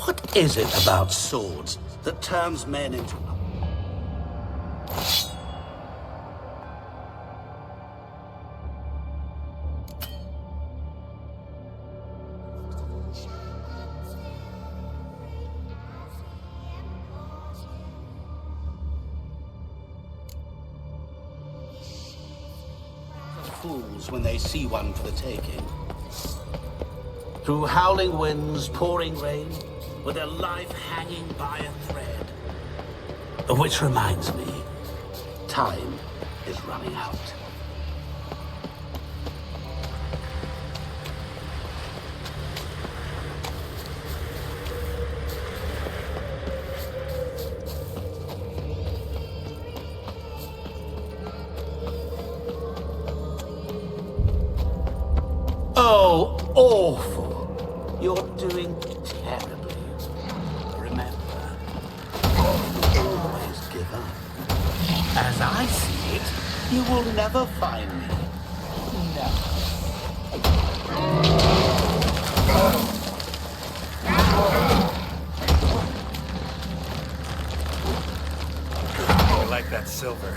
What is it about swords that turns men into... fools when they see one for the taking? Through howling winds, pouring rain, with their life hanging by a thread. Which reminds me, time is running out. Oh, awful. You're doing terribly. Remember, always give up. As I see it, you will never find me. Never. I like that silver.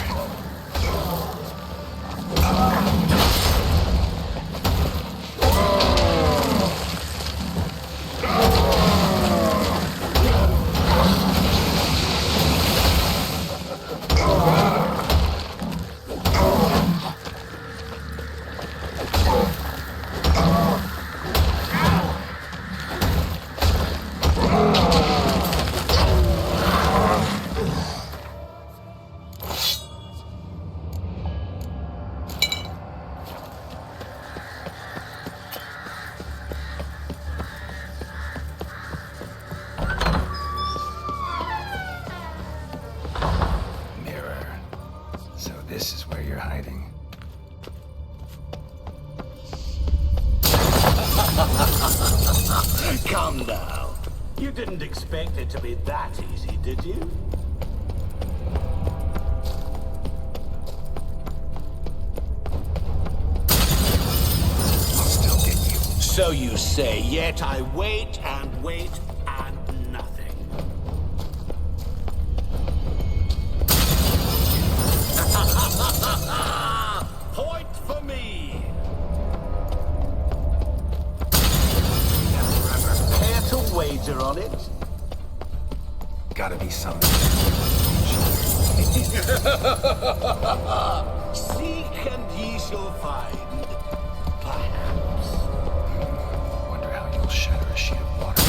This is where you're hiding. Come now. You didn't expect it to be that easy, did you? I'll still get you. So you say, yet I wait and wait and nothing. Point for me! Care to wager on it? Gotta be something. Seek and ye shall find. Perhaps. Wonder how you will shatter a sheet of water.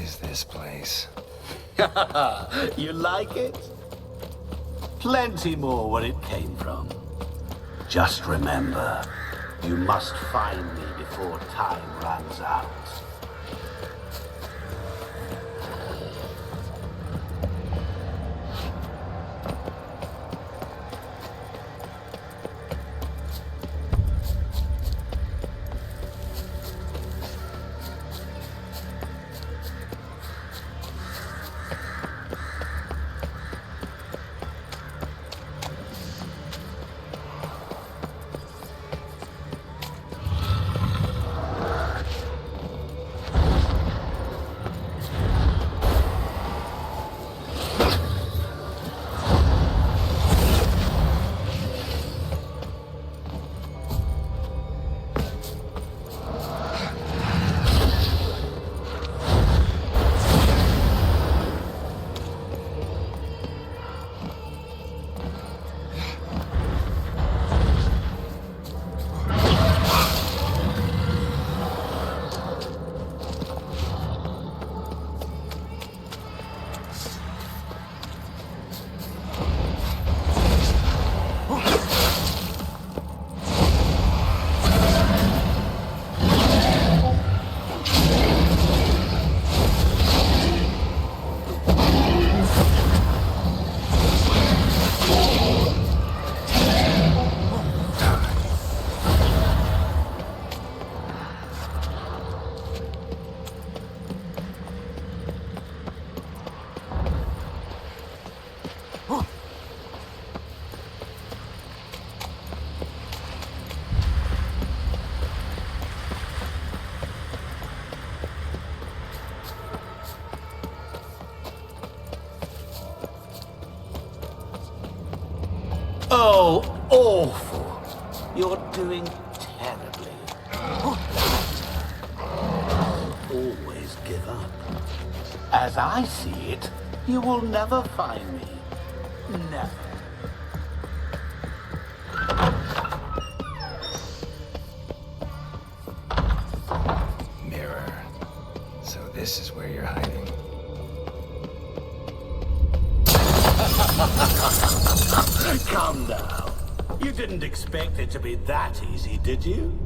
is this place? You like it? Plenty more where it came from. Just remember, you must find me before time runs out. awful. You're doing terribly. Always give up. As I see it, you will never find me. Never. Mirror. So this is where you're hiding. Calm down. You didn't expect it to be that easy, did you?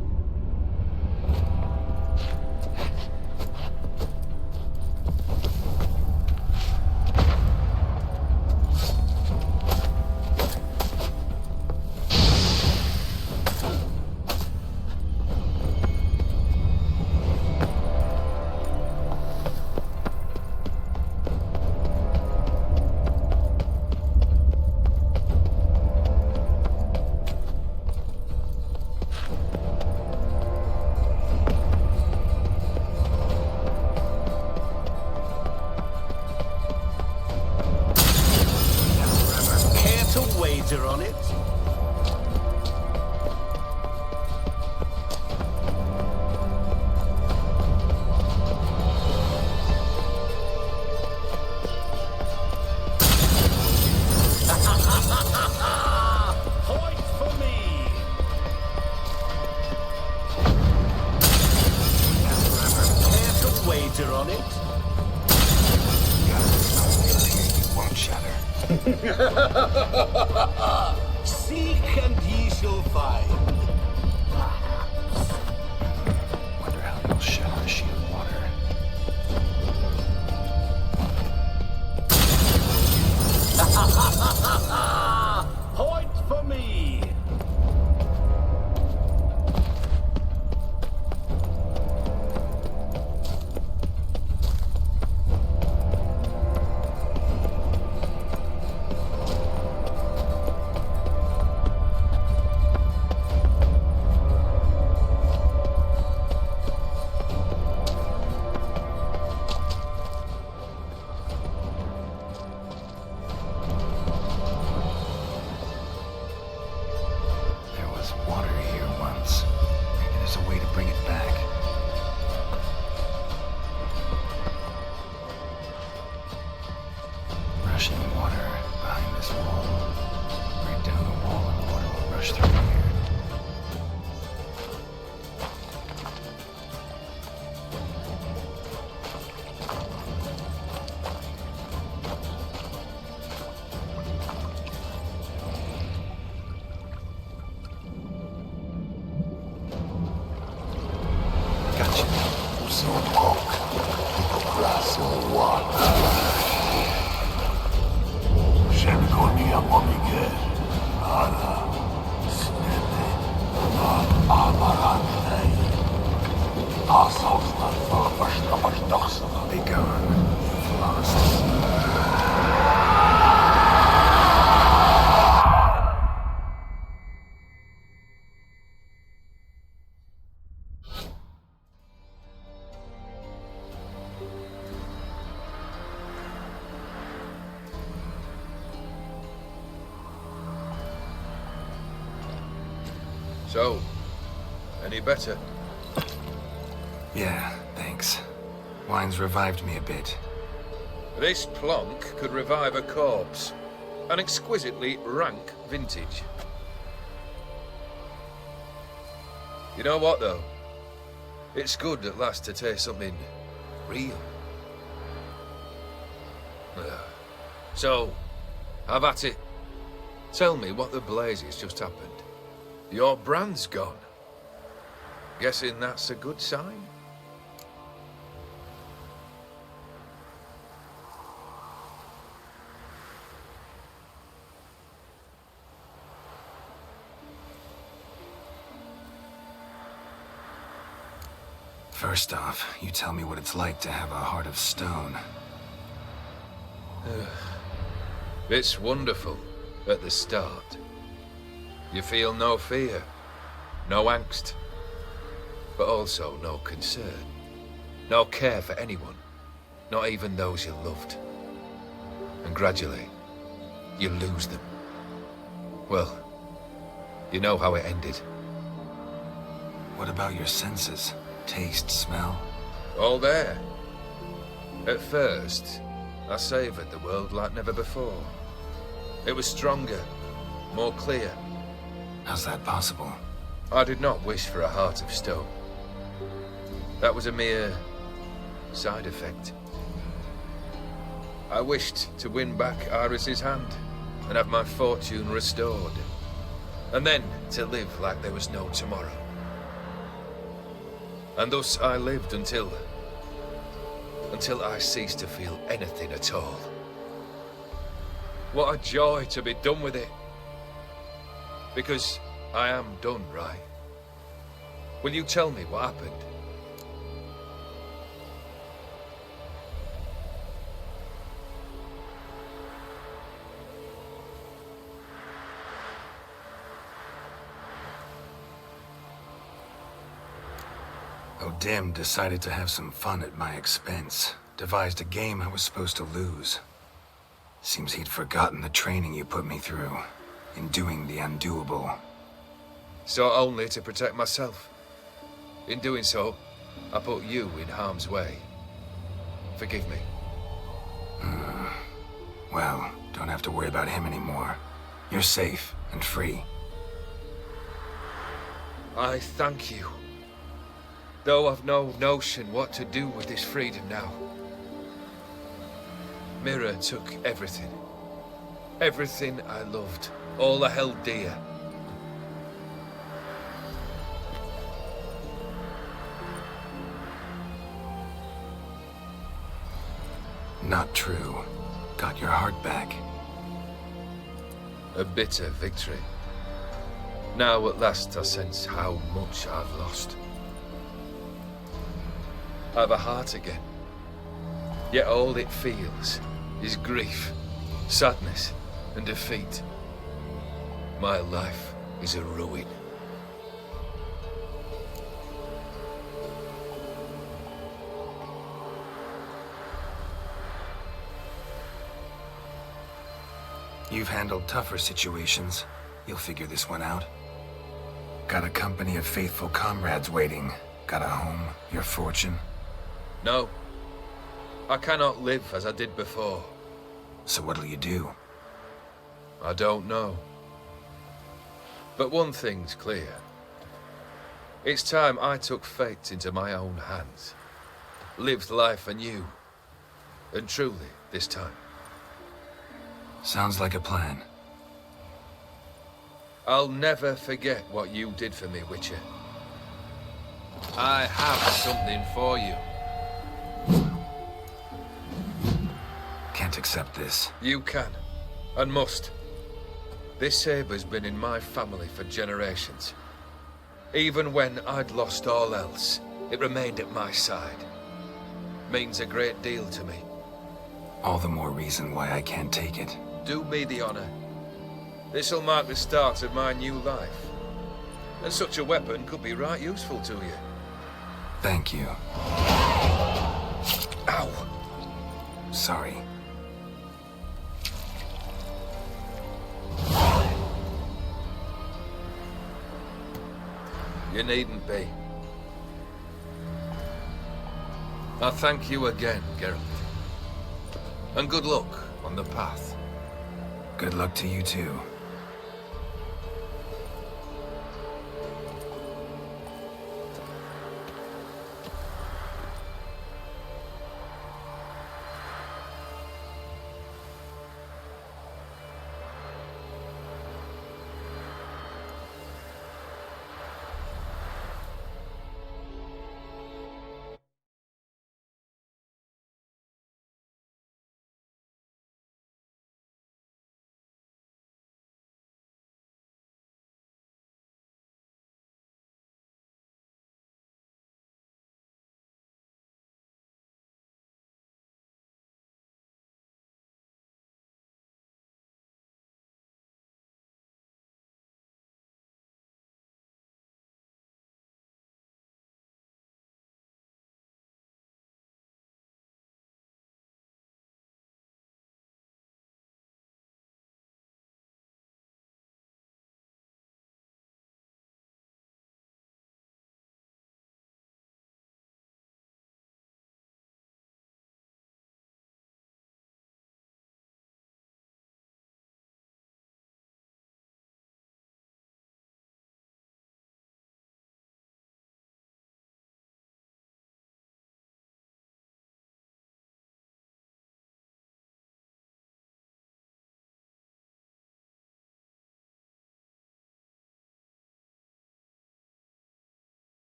On it. Point for me. Care to wager on it? You won't shatter. Seek and ye shall find. Wonder how you'll shatter a sheet of water. Point for me. Be gone. You've lost. So, any better? Yeah, thanks. Wine's revived me a bit. This plonk could revive a corpse. An exquisitely rank vintage. You know what, though? It's good at last to taste something real. So, have at it. Tell me what the blazes just happened. Your brand's gone. Guessing that's a good sign? First off, you tell me what it's like to have a heart of stone. It's wonderful at the start. You feel no fear, no angst, but also no concern, no care for anyone, not even those you loved. And gradually, you lose them. Well, You know how it ended. What about your senses? Taste, smell? All there. At first, I savoured the world like never before. It was stronger, more clear. How's that possible? I did not wish for a heart of stone. That was a mere side effect. I wished to win back Iris's hand and have my fortune restored. And then to live like there was no tomorrow. And thus I lived until I ceased to feel anything at all. What a joy to be done with it. Because I am done, right? Will you tell me what happened? DIMM decided to have some fun at my expense. Devised a game I was supposed to lose. Seems he'd forgotten the training you put me through in doing the undoable. So only to protect myself. In doing so, I put you in harm's way. Forgive me. Well, don't have to worry about him anymore. You're safe and free. I thank you. Though I've no notion what to do with this freedom now. Mira took everything. Everything I loved. All I held dear. Not true. Got your heart back. A bitter victory. Now at last I sense how much I've lost. I've a heart again. Yet all it feels is grief, sadness, and defeat. My life is a ruin. You've handled tougher situations. You'll figure this one out. Got a company of faithful comrades waiting. Got a home, your fortune. No. I cannot live as I did before. So what'll you do? I don't know. But one thing's clear. It's time I took fate into my own hands. Lived life anew. And truly, this time. Sounds like a plan. I'll never forget what you did for me, Witcher. I have something for you. Can't accept this. You can, and must. This saber's been in my family for generations. Even when I'd lost all else, it remained at my side. Means a great deal to me. All the more reason why I can't take it. Do me the honor. This'll mark the start of my new life. And such a weapon could be right useful to you. Thank you. Ow! Sorry. You needn't be. I thank you again, Geralt. And good luck on the path. Good luck to you too.